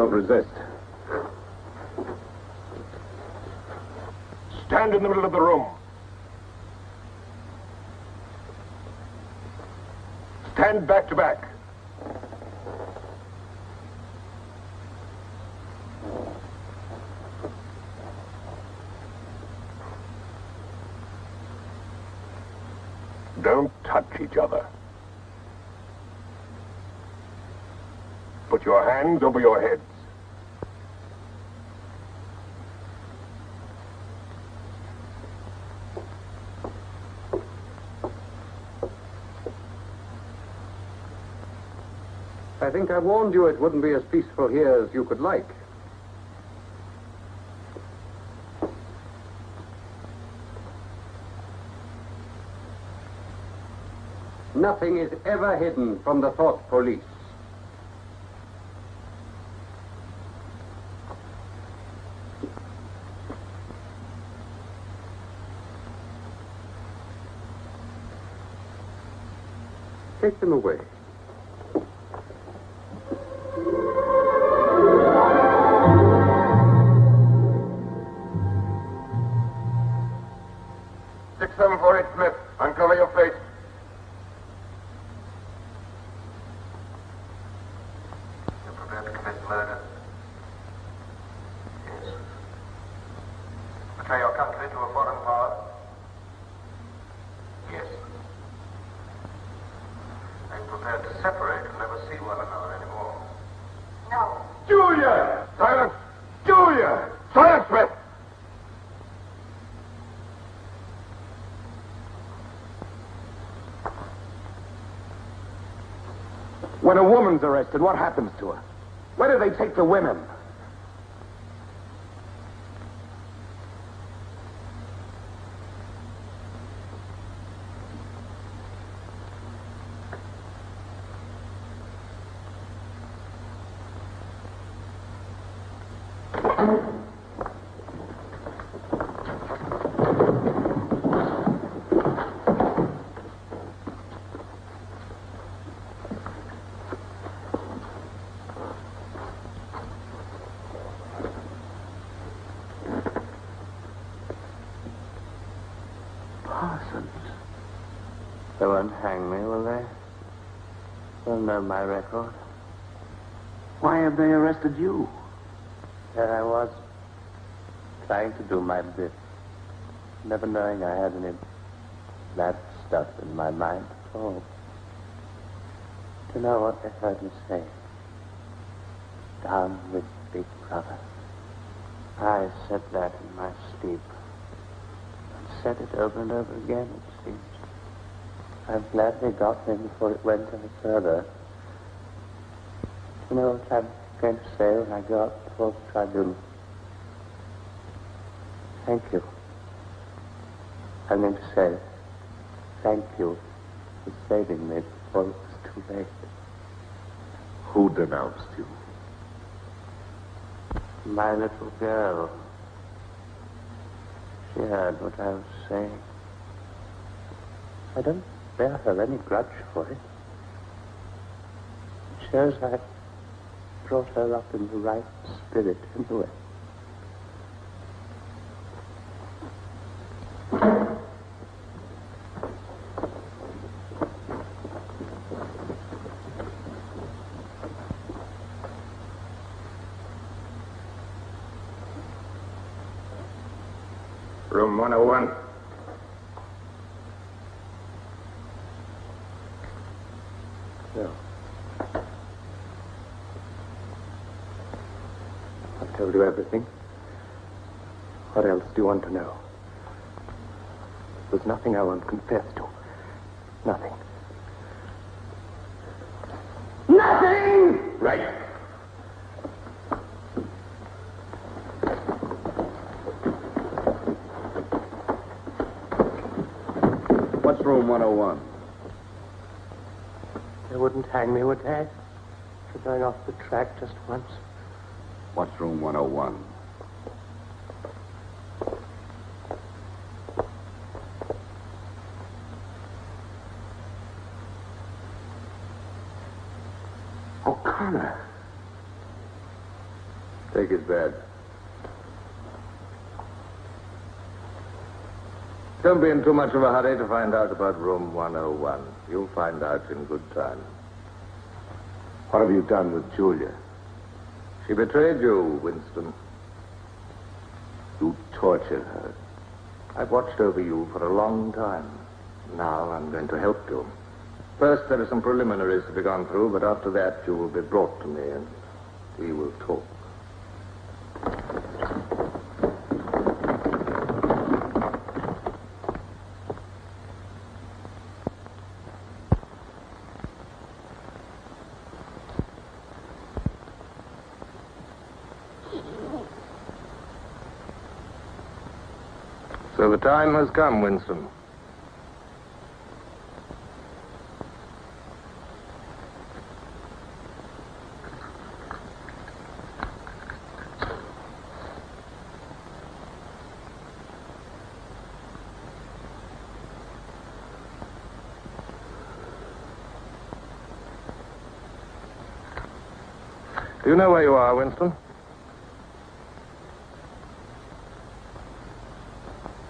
won't resist. Stand in the middle of the room. Stand back to back. Don't touch each other. Put your hands over your heads. I think I warned you it wouldn't be as peaceful here as you could like. Nothing is ever hidden from the thought police. Take them away. Smith, uncover your face. You're prepared to commit murder? Yes. Betray your country to a foreign power? Yes. Are you prepared to separate and never see one another anymore? No. Julia! Silence! Julia! Silence, Smith! When a woman's arrested, what happens to her? Where do they take the women? They won't hang me, will they? They'll know my record. Why have they arrested you? There I was, trying to do my bit, never knowing I had any bad stuff in my mind at all. Do you know what they heard me say? Down with Big Brother. I said that in my sleep. And said it over and over again, it seems. I'm glad they got me before it went any further. You know what I'm going to say when I go up before the tribunal? Thank you. I'm going to say thank you for saving me before it was too late. Who denounced you? My little girl. She heard what I was saying. I don't bear her any grudge for it. It shows I brought her up in the right spirit anyway. Room 101. No. I've told you everything. What else do you want to know? There's nothing I won't confess to. Nothing. Nothing! Right. What's room 101? They wouldn't hang me, would they? For going off the track just once. What's room 101? O'Connor. bed. Don't be in too much of a hurry to find out about room 101. You'll find out in good time. What have you done with Julia? She betrayed you, Winston. You tortured her. I've watched over you for a long time. Now I'm going to help you. First, there are some preliminaries to be gone through, but after that, you will be brought to me and we will talk. So the time has come, Winston. Do you know where you are, Winston?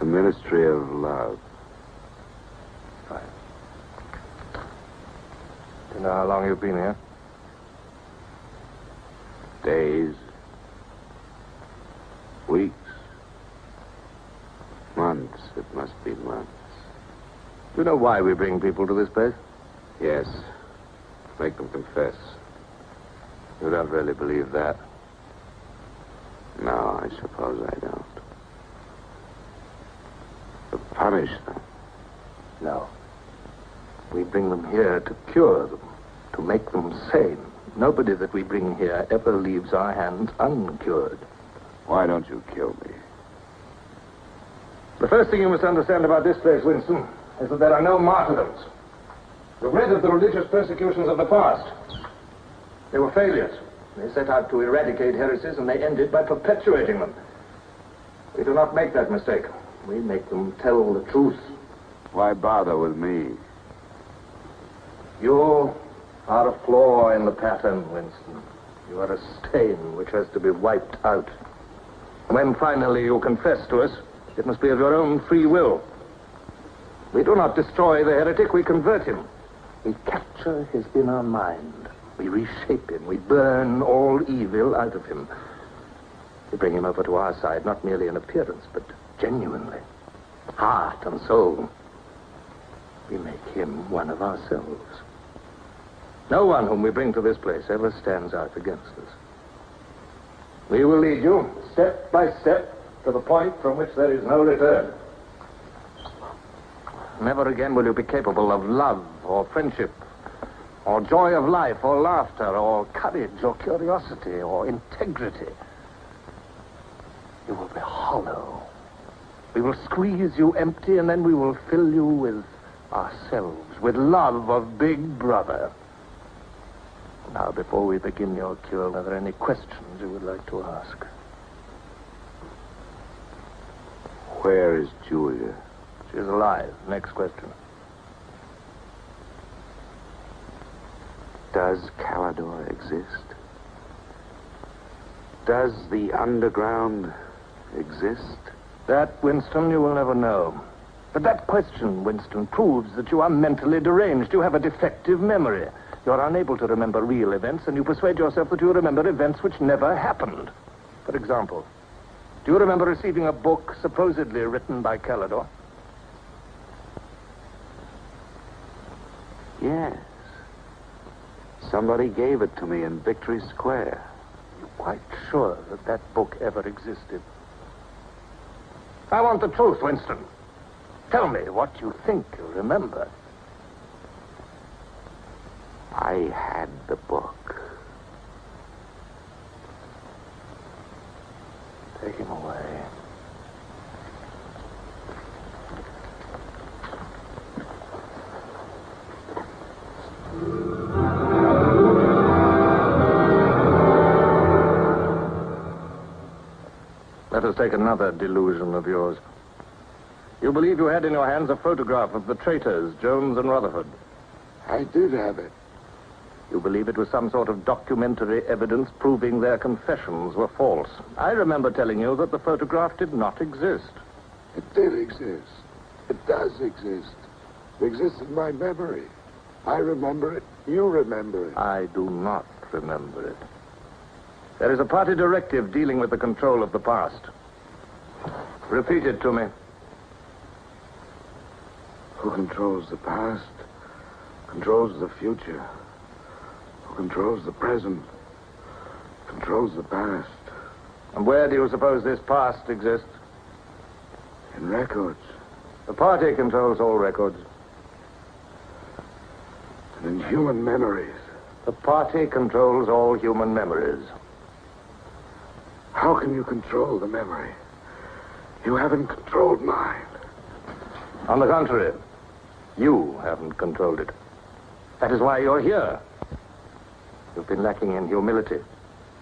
The Ministry of Love. Fine. Do you know how long you've been here? Days. Weeks. Months. It must be months. Do you know why we bring people to this place? Yes. Make them confess. You don't really believe that? No, I suppose I don't. To punish them? No. We bring them here to cure them, to make them sane. Nobody that we bring here ever leaves our hands uncured. Why don't you kill me? The first thing you must understand about this place, Winston, is that there are no martyrdoms. You've read of the religious persecutions of the past. They were failures. They set out to eradicate heresies, and they ended by perpetuating them. We do not make that mistake. We make them tell the truth. Why bother with me? You are a flaw in the pattern, Winston. You are a stain which has to be wiped out. When finally you confess to us, it must be of your own free will. We do not destroy the heretic, we convert him. We capture his inner mind. We reshape him. We burn all evil out of him. We bring him over to our side, not merely in appearance, but genuinely. Heart and soul. We make him one of ourselves. No one whom we bring to this place ever stands out against us. We will lead you, step by step, to the point from which there is no return. Never again will you be capable of love or friendship, or joy of life, or laughter, or courage, or curiosity, or integrity. You will be hollow. We will squeeze you empty, and then we will fill you with ourselves, with love of Big Brother. Now, before we begin your cure, are there any questions you would like to ask? Where is Julia? She's alive. Next question. Does Calidor exist? Does the underground exist? That, Winston, you will never know. But that question, Winston, proves that you are mentally deranged. You have a defective memory. You are unable to remember real events, and you persuade yourself that you remember events which never happened. For example, do you remember receiving a book supposedly written by Calidor? Yes. Somebody gave it to me in Victory Square. You're quite sure that that book ever existed? I want the truth, Winston. Tell me what you think you remember. I had the book. Take him away. Let us take another delusion of yours. You believe you had in your hands a photograph of the traitors, Jones and Rutherford. I did have it. You believe it was some sort of documentary evidence proving their confessions were false. I remember telling you that the photograph did not exist. It did exist. It does exist. It exists in my memory. I remember it. You remember it. I do not remember it. There is a party directive dealing with the control of the past. Repeat it to me. Who controls the past controls the future. Who controls the present controls the past. And where do you suppose this past exists? In records. The party controls all records. And in human memories. The party controls all human memories. How can you control the memory? You haven't controlled mine. On the contrary, you haven't controlled it. That is why you're here. You've been lacking in humility,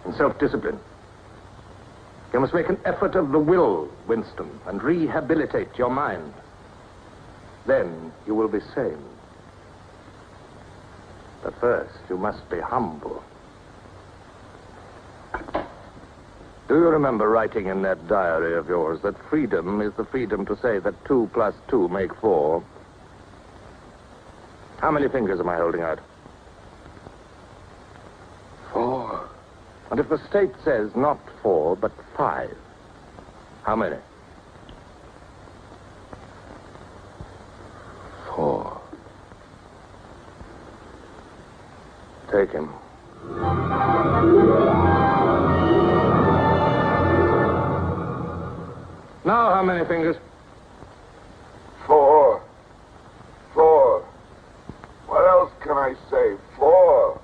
in self-discipline. You must make an effort of the will, Winston, and rehabilitate your mind. Then you will be sane. But first, you must be humble. Do you remember writing in that diary of yours that freedom is the freedom to say that 2 plus 2 make 4? How many fingers am I holding out? 4. And if the state says not 4, but 5, how many? 4. Take him. Now, how many fingers? 4. 4. What else can I say? 4.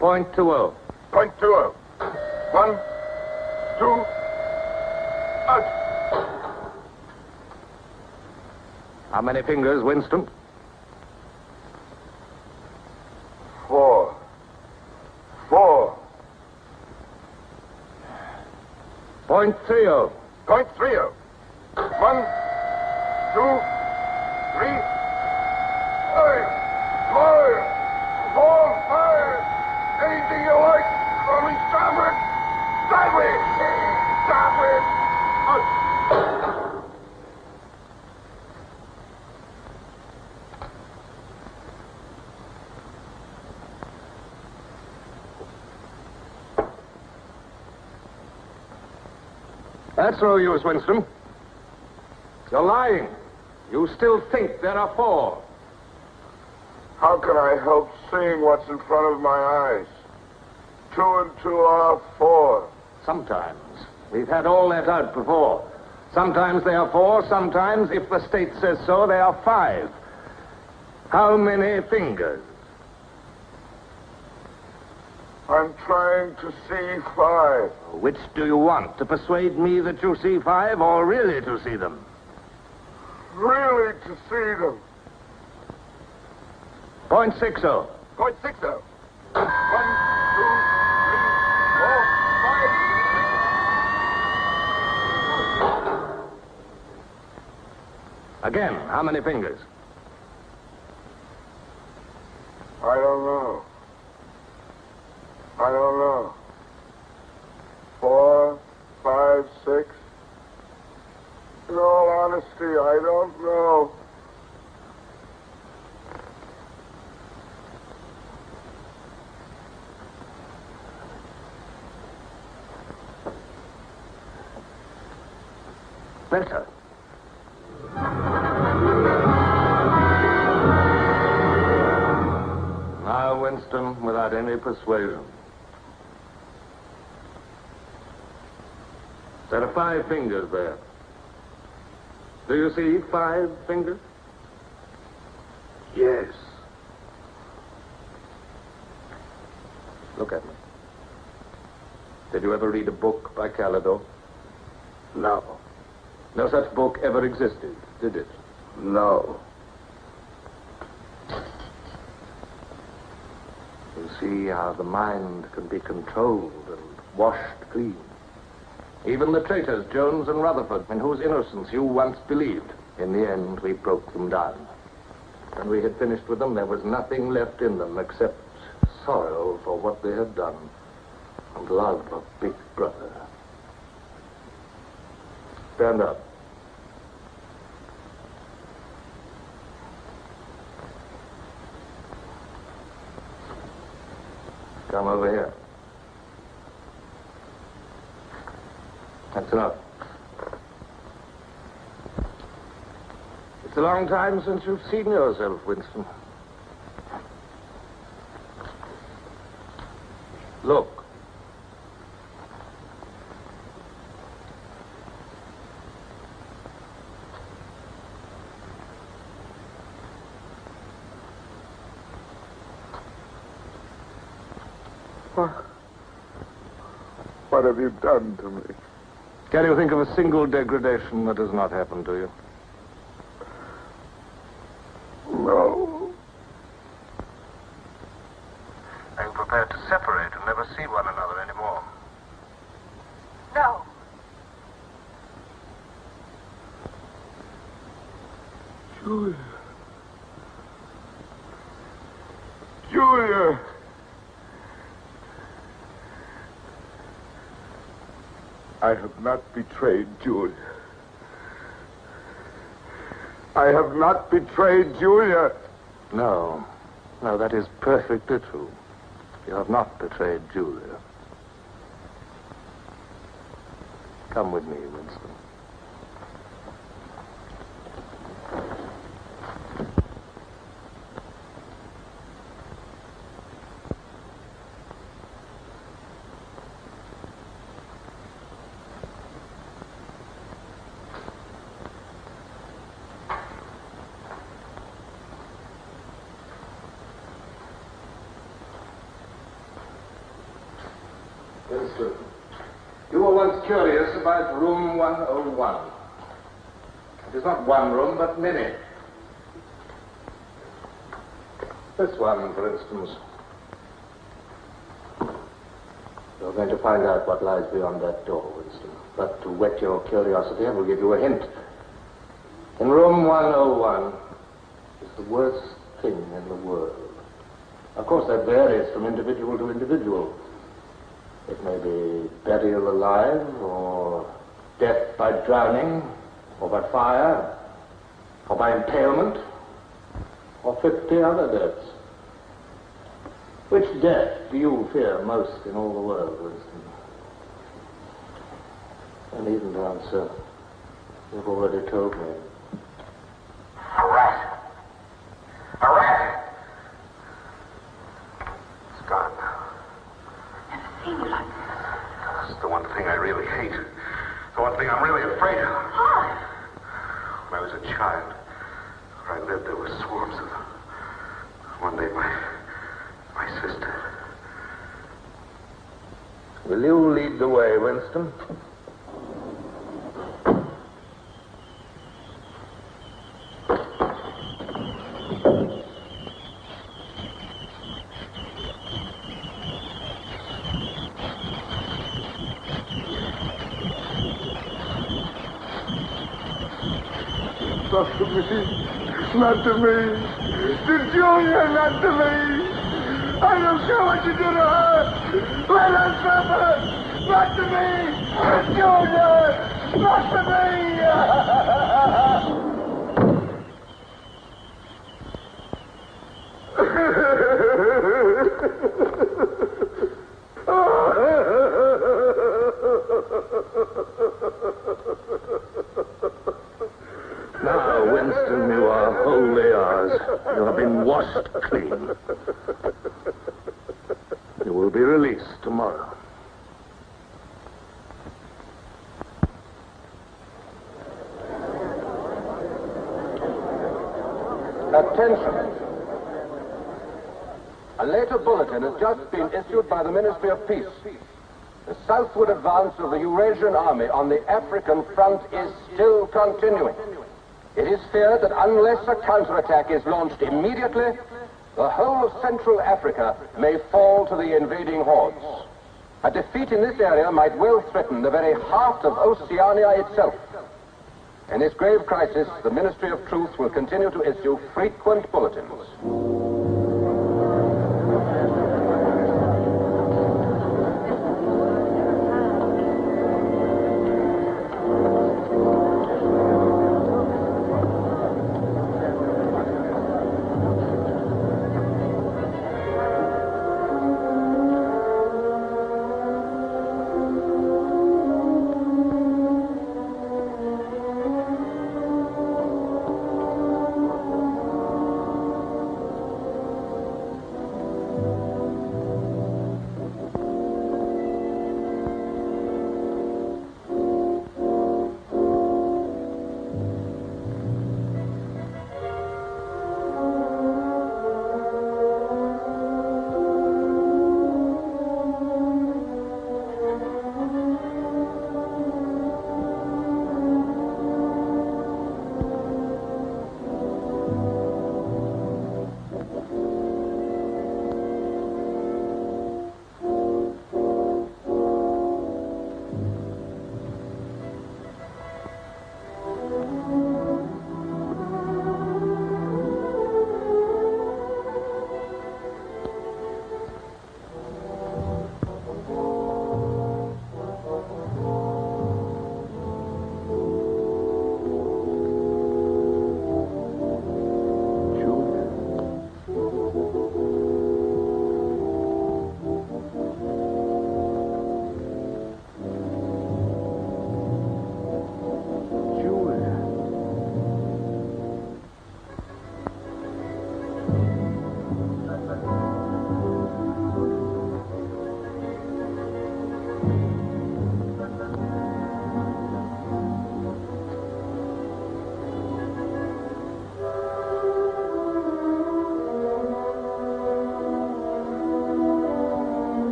.20. .20. 1, 2, How many fingers, Winston? 4. 4. .30. .30. 1, 2, 3, 5, 5. Anything you like. Only stop it. Stop it. Stop it. That's no use, Winston. You're lying. You still think there are 4. How can I help seeing what's in front of my eyes? 2 and 2 are 4. Sometimes. We've had all that out before. Sometimes they are 4, sometimes, if the state says so, they are 5. How many fingers? I'm trying to see 5. Which do you want? To persuade me that you see 5 or really to see them? Really to see them. .60. .60. 1, 2, 3, 4, 5. Again, how many fingers? I don't know. I don't know. 4, 5, 6. In all honesty, I don't know. Better. Now, Winston, without any persuasion. There are 5 fingers there. Do you see 5 fingers? Yes. Look at me. Did you ever read a book by Calidore? No. No such book ever existed, did it? No. You see how the mind can be controlled and washed clean. Even the traitors, Jones and Rutherford, in whose innocence you once believed, in the end we broke them down. When we had finished with them, there was nothing left in them except sorrow for what they had done and love of Big Brother. Stand up. Come over here. That's enough. It's a long time since you've seen yourself, Winston. Look. What have you done to me? Can you think of a single degradation that has not happened to you? No. Are you prepared to separate and never see one another anymore? No. Julia. Julia. I have not betrayed Julia. I have not betrayed Julia. No. No, that is perfectly true. You have not betrayed Julia. Come with me, Winston. Winston, you were once curious about room 101. It is not one room, but many. This one, for instance. You're going to find out what lies beyond that door, Winston. But to whet your curiosity, I will give you a hint. In room 101 is the worst thing in the world. Of course, that varies from individual to individual. It may be burial alive, or death by drowning, or by fire, or by impalement, or 50 other deaths. Which death do you fear most in all the world, Winston? I needn't answer. You've already told me. A rat. A rat. It's gone now. It's the one thing I really hate. The one thing I'm really afraid of. Why? When I was a child, where I lived, there were swarms of them. One day, my sister. Will you lead the way, Winston? Not to me. Not to me. To Julia, not to me. I don't care what you do to her. Let her suffer. Not to me. To Julia. Not to me. Now, Winston, you are wholly ours. You have been washed clean. You will be released tomorrow. Attention. A later bulletin has just been issued by the Ministry of Peace. The southward advance of the Eurasian army on the African front is still continuing. It is feared that unless a counterattack is launched immediately, the whole of Central Africa may fall to the invading hordes. A defeat in this area might well threaten the very heart of Oceania itself. In this grave crisis, the Ministry of Truth will continue to issue frequent bulletins.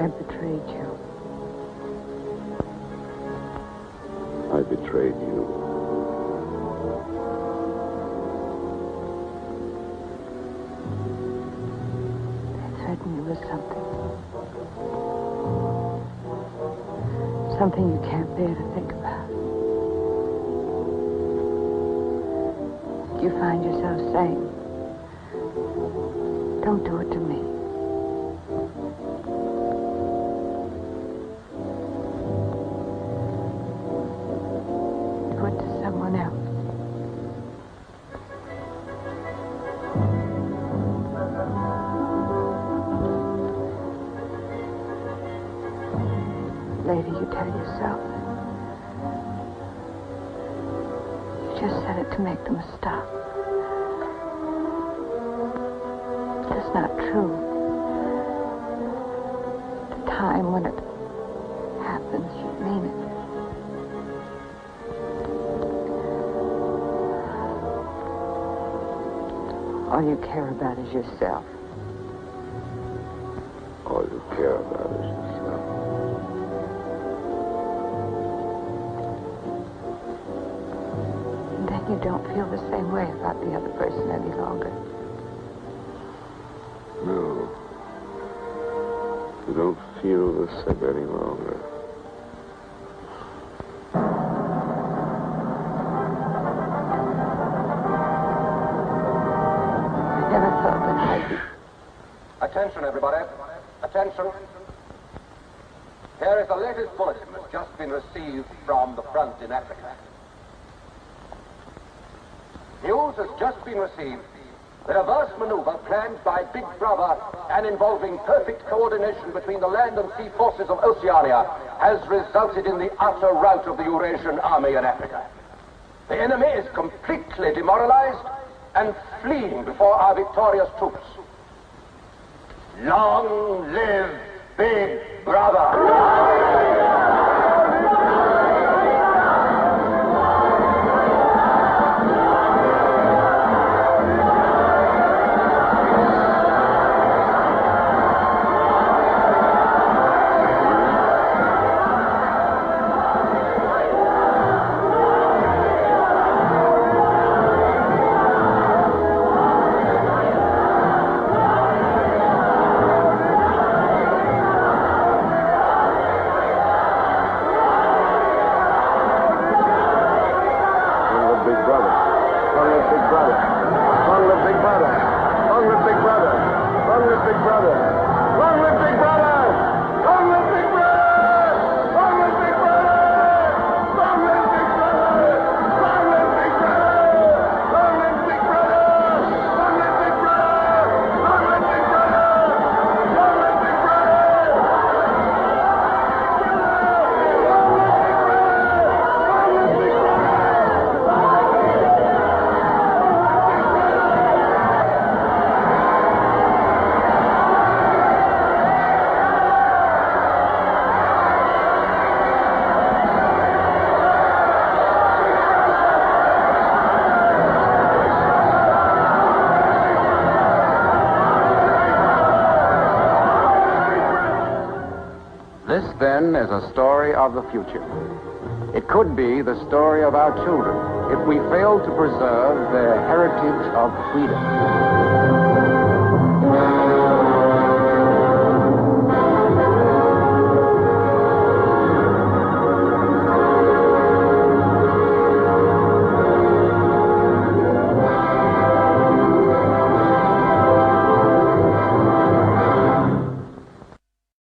I betrayed you. I betrayed you. I threatened you with something. Something you can't bear to think about. You find yourself saying, don't do it to me. Do it to someone else. Later, you tell yourself you just said it to make them stop. That's not true. The time when it happens, you mean it. All you care about is yourself. All you care about is yourself. And then you don't feel the same way about the other person any longer. No. You don't feel the same any longer. I never thought that I'd be... Attention, everybody. Attention. Here is the latest bulletin that's just been received from the front in Africa. News has just been received that a vast maneuver planned by Big Brother and involving perfect coordination between the land and sea forces of Oceania has resulted in the utter rout of the Eurasian army in Africa. The enemy is completely demoralized and fleeing before our victorious troops. Long live Big Brother! begin as a story of the future. It could be the story of our children if we fail to preserve their heritage of freedom.